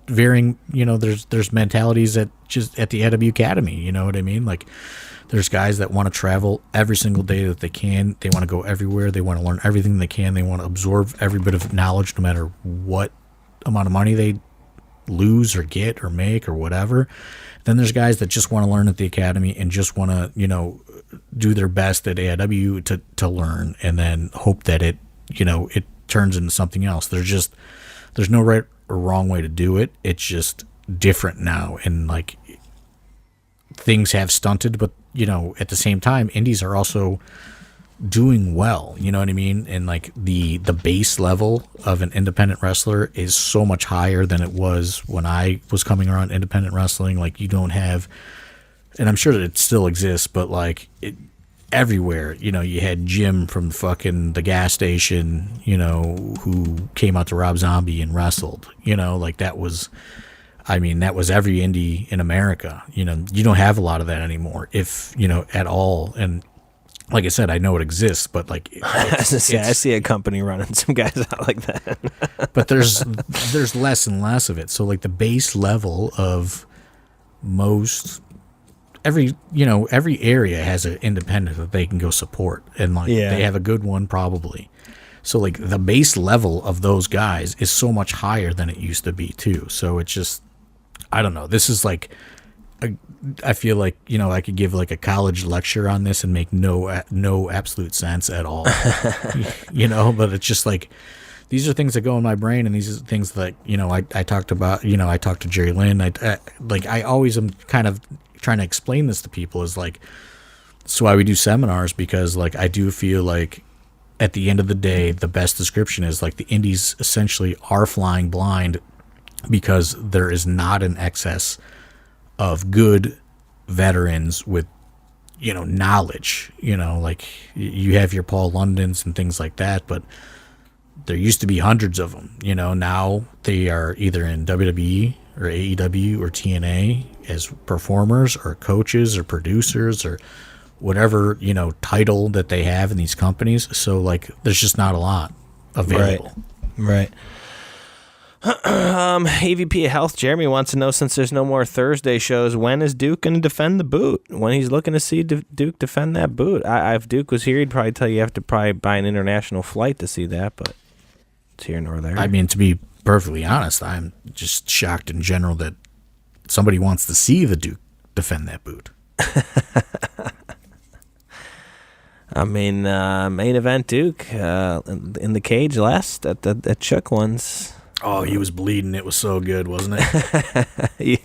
varying, there's mentalities at the AIW Academy. You know what I mean? Like, there's guys that want to travel every single day that they can. They want to go everywhere. They want to learn everything they can. They want to absorb every bit of knowledge, no matter what amount of money they lose or get or make or whatever. Then there's guys that just want to learn at the academy and just want to, do their best at AIW to learn, and then hope that it turns into something else. There's no right or wrong way to do it. It's just different now. And like, things have stunted, but at the same time, indies are also doing well, you know what I mean? And like, the base level of an independent wrestler is so much higher than it was when I was coming around independent wrestling. Like, you don't have, and I'm sure that it still exists, but like, everywhere, you had Jim from fucking the gas station, who came out to Rob Zombie and wrestled, like, that was every indie in America. You don't have a lot of that anymore, if at all. And like I said, I know it exists, but like,
I see a company running some guys out like that.
But there's less and less of it. So like, the base level of every area has an independent that they can go support, and like, they have a good one probably. So like, the base level of those guys is so much higher than it used to be too. So it's just, I don't know. This is like, I feel like, I could give like a college lecture on this and make no absolute sense at all. But it's just like, these are things that go in my brain, and these are things that, I talked about, I talked to Jerry Lynn. I always am kind of trying to explain this to people, is like, that's why we do seminars, because like, I do feel like at the end of the day, the best description is like, the indies essentially are flying blind, because there is not an excess of good veterans with, knowledge, like, you have your Paul Londons and things like that, but there used to be hundreds of them, now they are either in WWE or AEW or TNA as performers or coaches or producers or whatever, title that they have in these companies. So like, there's just not a lot available.
Right. AVP of Health Jeremy wants to know, since there's no more Thursday shows, when is Duke going to defend the boot? When he's looking to see Duke defend that boot? If Duke was here, he'd probably tell you have to probably buy an international flight to see that, but it's here nor there.
I mean, to be perfectly honest, I'm just shocked in general that somebody wants to see the Duke defend that boot.
I mean, main event Duke in the cage last at Chuck one's.
Oh, he was bleeding. It was so good, wasn't it?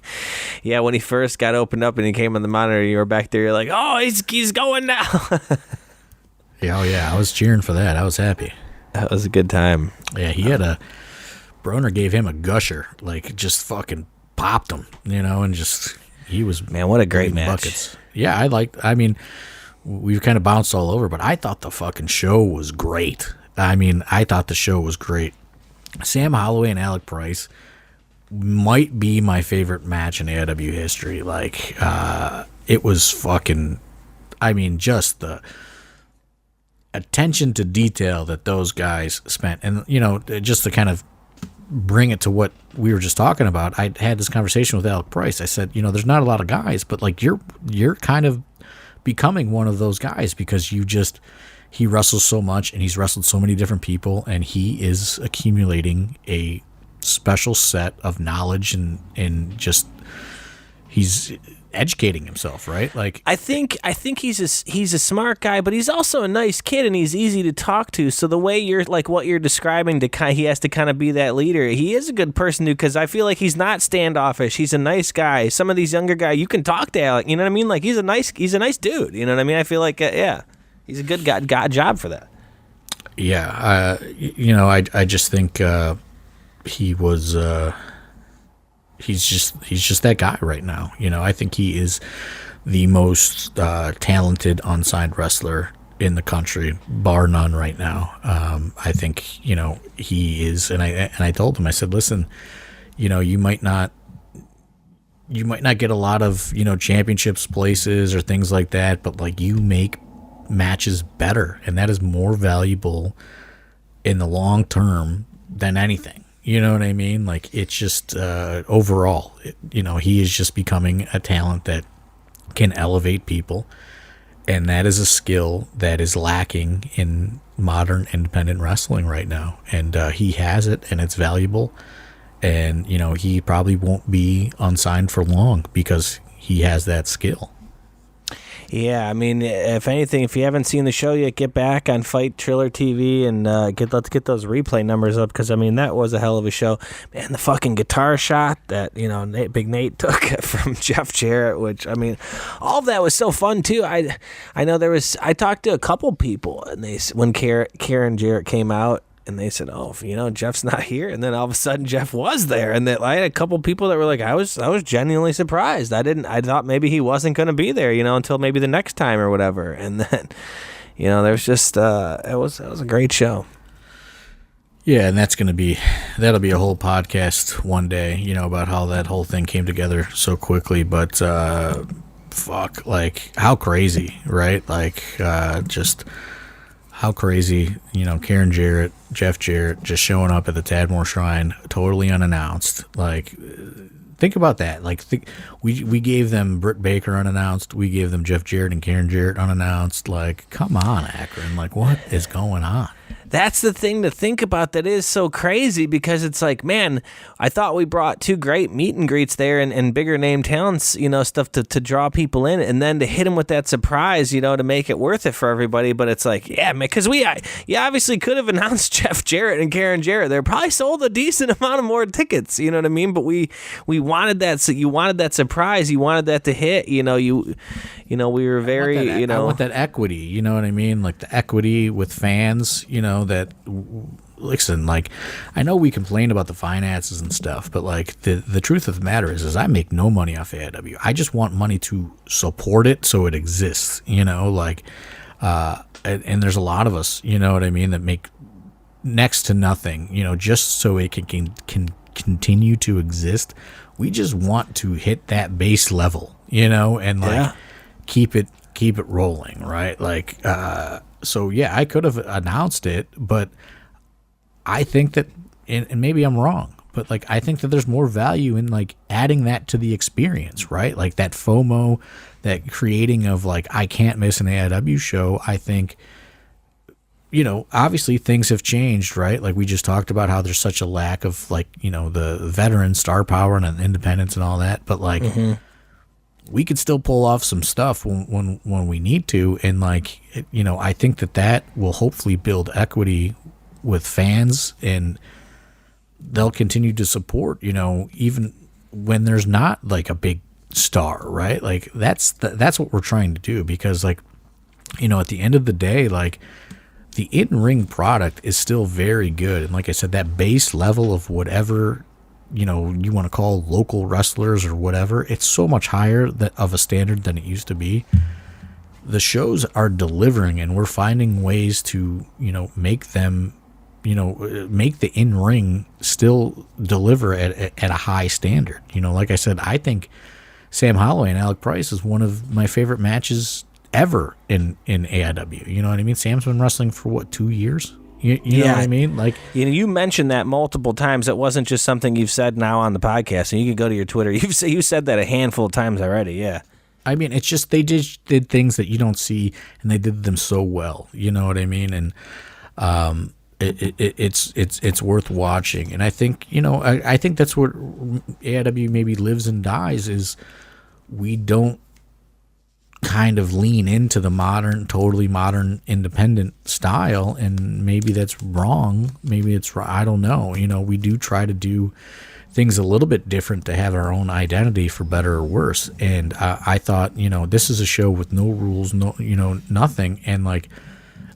Yeah, when he first got opened up and he came on the monitor, you were back there. You're like, oh, he's going now.
Yeah, I was cheering for that. I was happy.
That was a good time.
Yeah, he had Broner gave him a gusher, like just fucking popped him, and just he was
Man, what a great match.
buckets. Yeah, I mean, we've kind of bounced all over, but I thought the fucking show was great. I thought the show was great. Sam Holloway and Alec Price might be my favorite match in AIW history. Like, it was fucking, just the attention to detail that those guys spent. And, just to kind of bring it to what we were just talking about, I had this conversation with Alec Price. I said, there's not a lot of guys, but like you're kind of becoming one of those guys because he wrestles so much and he's wrestled so many different people and he is accumulating a special set of knowledge and just he's educating himself, right? Like
I think he's a smart guy, but he's also a nice kid and he's easy to talk to. So the way you're like what you're describing, he has to kind of be that leader. He is a good person to, because I feel like he's not standoffish. He's a nice guy. Some of these younger guys, you can talk to Alec. You know what I mean? Like he's a nice dude. You know what I mean? I feel like he's a good guy. Got a job for that.
Yeah, I just think he was. He's just that guy right now. I think he is the most talented unsigned wrestler in the country, bar none right now. I think, he is, and I told him, I said, listen, you might not get a lot of, championships places or things like that, but like you make matches better, and that is more valuable in the long term than anything. You know what I mean? Like, it's just overall, he is just becoming a talent that can elevate people. And that is a skill that is lacking in modern independent wrestling right now. And he has it, and it's valuable. And, he probably won't be unsigned for long because he has that skill.
Yeah, if anything, if you haven't seen the show yet, get back on Fight Triller TV and let's get those replay numbers up, because that was a hell of a show. Man, the fucking guitar shot that Big Nate took from Jeff Jarrett, which all of that was so fun too. I know I talked to a couple people, and when Karen Jarrett came out. And they said, "Oh, Jeff's not here." And then all of a sudden, Jeff was there. And I had a couple people that were like, "I was genuinely surprised. I thought maybe he wasn't going to be there, until maybe the next time or whatever." And then, there's just it was a great show.
Yeah, and that'll be a whole podcast one day, about how that whole thing came together so quickly. But fuck, like how crazy, right? Like just. How crazy, Karen Jarrett, Jeff Jarrett just showing up at the Tadmor Shrine totally unannounced. Like, think about that. Like, we gave them Britt Baker unannounced. We gave them Jeff Jarrett and Karen Jarrett unannounced. Like, come on, Akron. Like, what is going on?
That's the thing to think about that is so crazy, because it's like, man, I thought we brought two great meet and greets there and bigger name talents, stuff to draw people in, and then to hit them with that surprise, to make it worth it for everybody. But it's like, yeah, man, because we obviously could have announced Jeff Jarrett and Karen Jarrett. They probably sold a decent amount of more tickets, you know what I mean? But we wanted that, so you wanted that surprise, you wanted that to hit, we were very,
I want that equity, you know what I mean? Like the equity with fans, that listen, like I know we complain about the finances and stuff, but like the truth of the matter is I make no money off AIW. I just want money to support it so it exists, like and there's a lot of us, you know what I mean, that make next to nothing, just so it can continue to exist. We just want to hit that base level, and like keep it rolling, right? Like so yeah, I could have announced it, but I think that, and maybe I'm wrong, but like I think that there's more value in like adding that to the experience, right? Like that FOMO, that creating of like I can't miss an AIW show. I think, obviously things have changed, right? Like we just talked about how there's such a lack of like, the veteran star power and independence and all that, but like we could still pull off some stuff when we need to. And like, I think that will hopefully build equity with fans, and they'll continue to support, even when there's not like a big star, right? Like that's what we're trying to do, because like, at the end of the day, like the in-ring product is still very good. And like I said, that base level of whatever, you want to call local wrestlers or whatever, it's so much higher of a standard than it used to be. The shows are delivering, and we're finding ways to, make them, make the in-ring still deliver at a high standard. Like I said, I think Sam Holloway and Alec Price is one of my favorite matches ever in AIW. You know what I mean? Sam's been wrestling for 2 years? You know what I mean? Like,
you mentioned that multiple times. It wasn't just something you've said now on the podcast, and you can go to your Twitter. You said that a handful of times already. Yeah.
I mean, it's just they did things that you don't see, and they did them so well. You know what I mean? And it's worth watching. And I think I think that's what AIW maybe lives and dies is we don't kind of lean into the totally modern independent style, and maybe that's wrong. Maybe it's right. I don't know. We do try to do things a little bit different to have our own identity, for better or worse. And I thought, this is a show with no rules, no, nothing. And like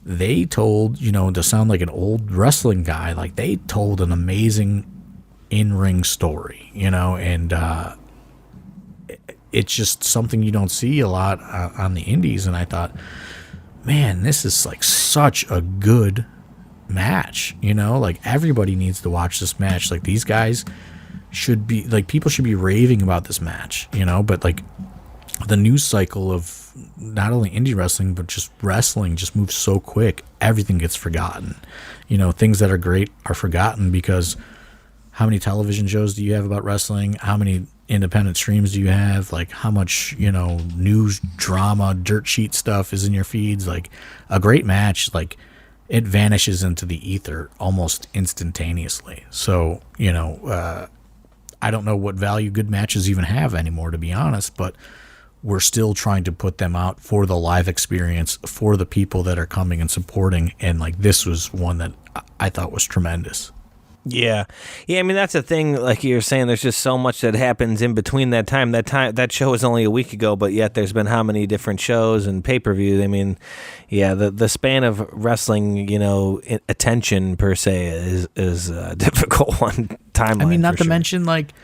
they told, to sound like an old wrestling guy, like they told an amazing in-ring story, and it's just something you don't see a lot on the indies. And I thought, man, this is like such a good match, like everybody needs to watch this match. Like these guys should be like, people should be raving about this match, but like the news cycle of not only indie wrestling, but just wrestling just moves so quick. Everything gets forgotten. Things that are great are forgotten because how many television shows do you have about wrestling? How many independent streams do you have? Like how much, news, drama, dirt sheet stuff is in your feeds? Like a great match, like it vanishes into the ether almost instantaneously. So, I don't know what value good matches even have anymore, to be honest, but we're still trying to put them out for the live experience, for the people that are coming and supporting. And like this was one that I thought was tremendous.
Yeah. I mean, that's the thing. Like you're saying, there's just so much that happens in between that time. That show was only a week ago, but yet there's been how many different shows and pay-per-view. I mean, yeah, the span of wrestling, attention per se is a difficult one. Timeline.
I mean, not to mention like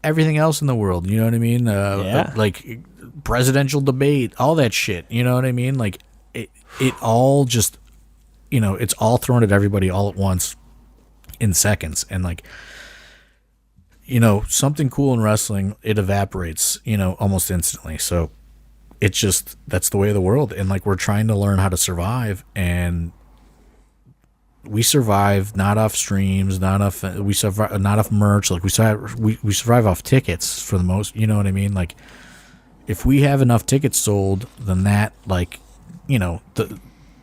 everything else in the world. You know what I mean? Like presidential debate, all that shit. You know what I mean? Like it all just, it's all thrown at everybody all at once. In seconds. And like, something cool in wrestling, it evaporates, almost instantly. So it's just, that's the way of the world. And like, we're trying to learn how to survive, and we survive not off streams, not off merch. Like we survive off tickets for the most, you know what I mean? Like if we have enough tickets sold, then that, like,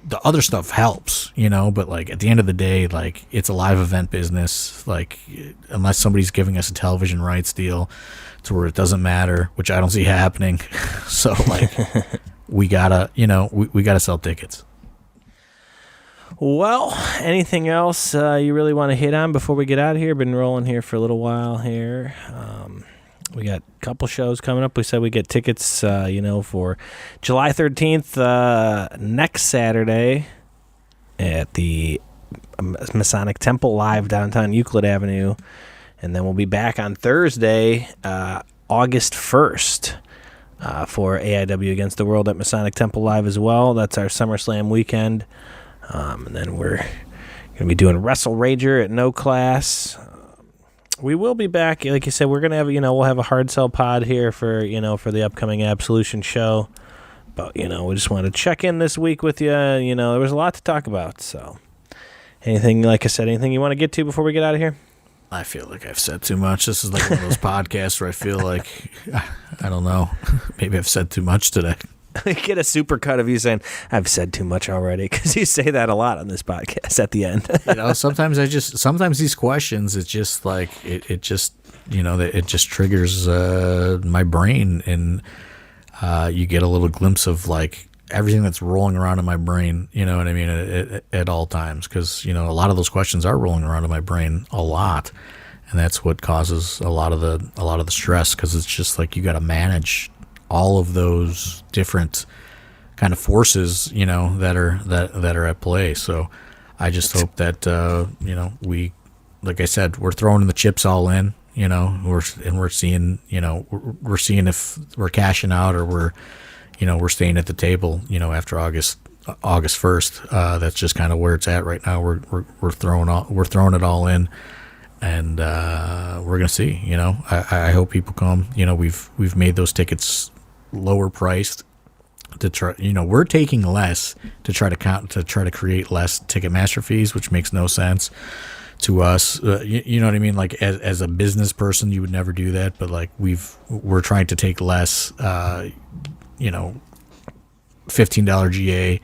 the other stuff helps, but like at the end of the day, like it's a live event business. Like unless somebody's giving us a television rights deal to where it doesn't matter, which I don't see happening. So like we gotta, we gotta sell tickets.
Well, anything else you really want to hit on before we get out of here? Been rolling here for a little while here. We got a couple shows coming up. We said we get tickets, for July 13th, next Saturday at the Masonic Temple Live downtown Euclid Avenue. And then we'll be back on Thursday, August 1st, for AIW Against the World at Masonic Temple Live as well. That's our SummerSlam weekend. And then we're going to be doing Wrestle Rager at No Class. We will be back, like you said. We're gonna have, we'll have a hard sell pod here for the upcoming Absolution show. But we just wanted to check in this week with you. There was a lot to talk about. So, anything you want to get to before we get out of here?
I feel like I've said too much. This is like one of those podcasts where I feel like I don't know. Maybe I've said too much today.
Get a super cut of you saying, I've said too much already, because you say that a lot on this podcast at the end.
Sometimes these questions, it's just like, it just triggers my brain, and you get a little glimpse of like everything that's rolling around in my brain, you know what I mean, at all times, because, a lot of those questions are rolling around in my brain a lot. And that's what causes a lot of the stress, because it's just like you got to manage all of those different kind of forces, that are at play. So I just hope that we, like I said, we're throwing the chips all in, we're seeing, we're seeing if we're cashing out or we're staying at the table, after August 1st. That's just kind of where it's at right now. We're throwing it all in, and we're gonna see. I hope people come. We've made those tickets lower priced to try. We're taking less to try to create less Ticketmaster fees, which makes no sense to us. You know what I mean? Like as a business person, you would never do that, but like we're trying to take less. $15 GA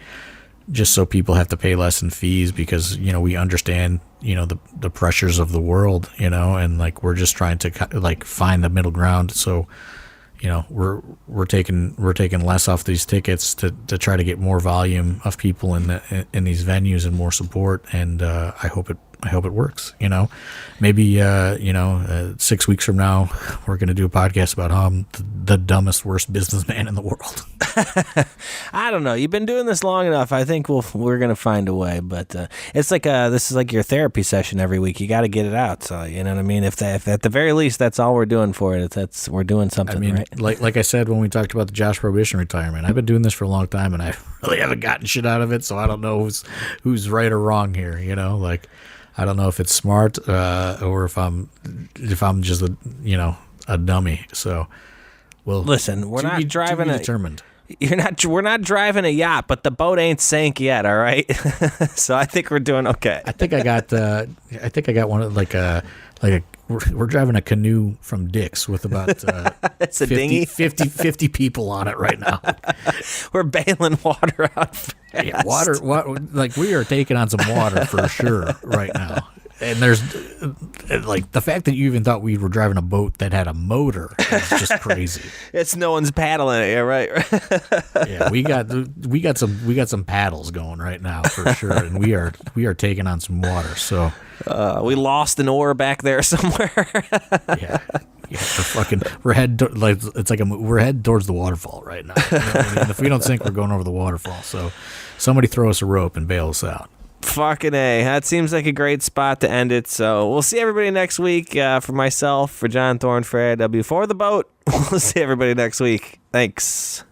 just so people have to pay less in fees because we understand the pressures of the world, and like we're just trying to like find the middle ground. So we're taking less off these tickets to try to get more volume of people in these venues and more support, and I hope it works. Maybe 6 weeks from now we're going to do a podcast about how I'm the dumbest, worst businessman in the world.
I don't know. You've been doing this long enough. I think we're going to find a way. But it's like this is like your therapy session every week. You got to get it out. So you know what I mean. If at the very least that's all we're doing for it, we're doing something. I mean, right?
like I said when we talked about the Josh Prohibition retirement, I've been doing this for a long time and I really haven't gotten shit out of it. So I don't know who's right or wrong here. Like. I don't know if it's smart or if I'm just a dummy. So, well,
listen, we're not driving
determined.
We're not driving a yacht, but the boat ain't sank yet. All right, so I think we're doing okay.
I think I got one of we're driving a canoe from Dick's with about
it's a dinghy,
50 people on it right now.
We're bailing water out fast.
Yeah, water, like we are taking on some water for sure right now. And there's like the fact that you even thought we were driving a boat that had a motor is just crazy.
It's no one's paddling it, yeah, right?
Yeah, we got some paddles going right now for sure, and we are taking on some water. So
we lost an oar back there somewhere.
Yeah, we're heading towards the waterfall right now. If we don't sink, we're going over the waterfall. So somebody throw us a rope and bail us out.
Fucking A. That seems like a great spot to end it. So we'll see everybody next week. For myself, for John Thorne, for AIW, for the boat. We'll see everybody next week. Thanks.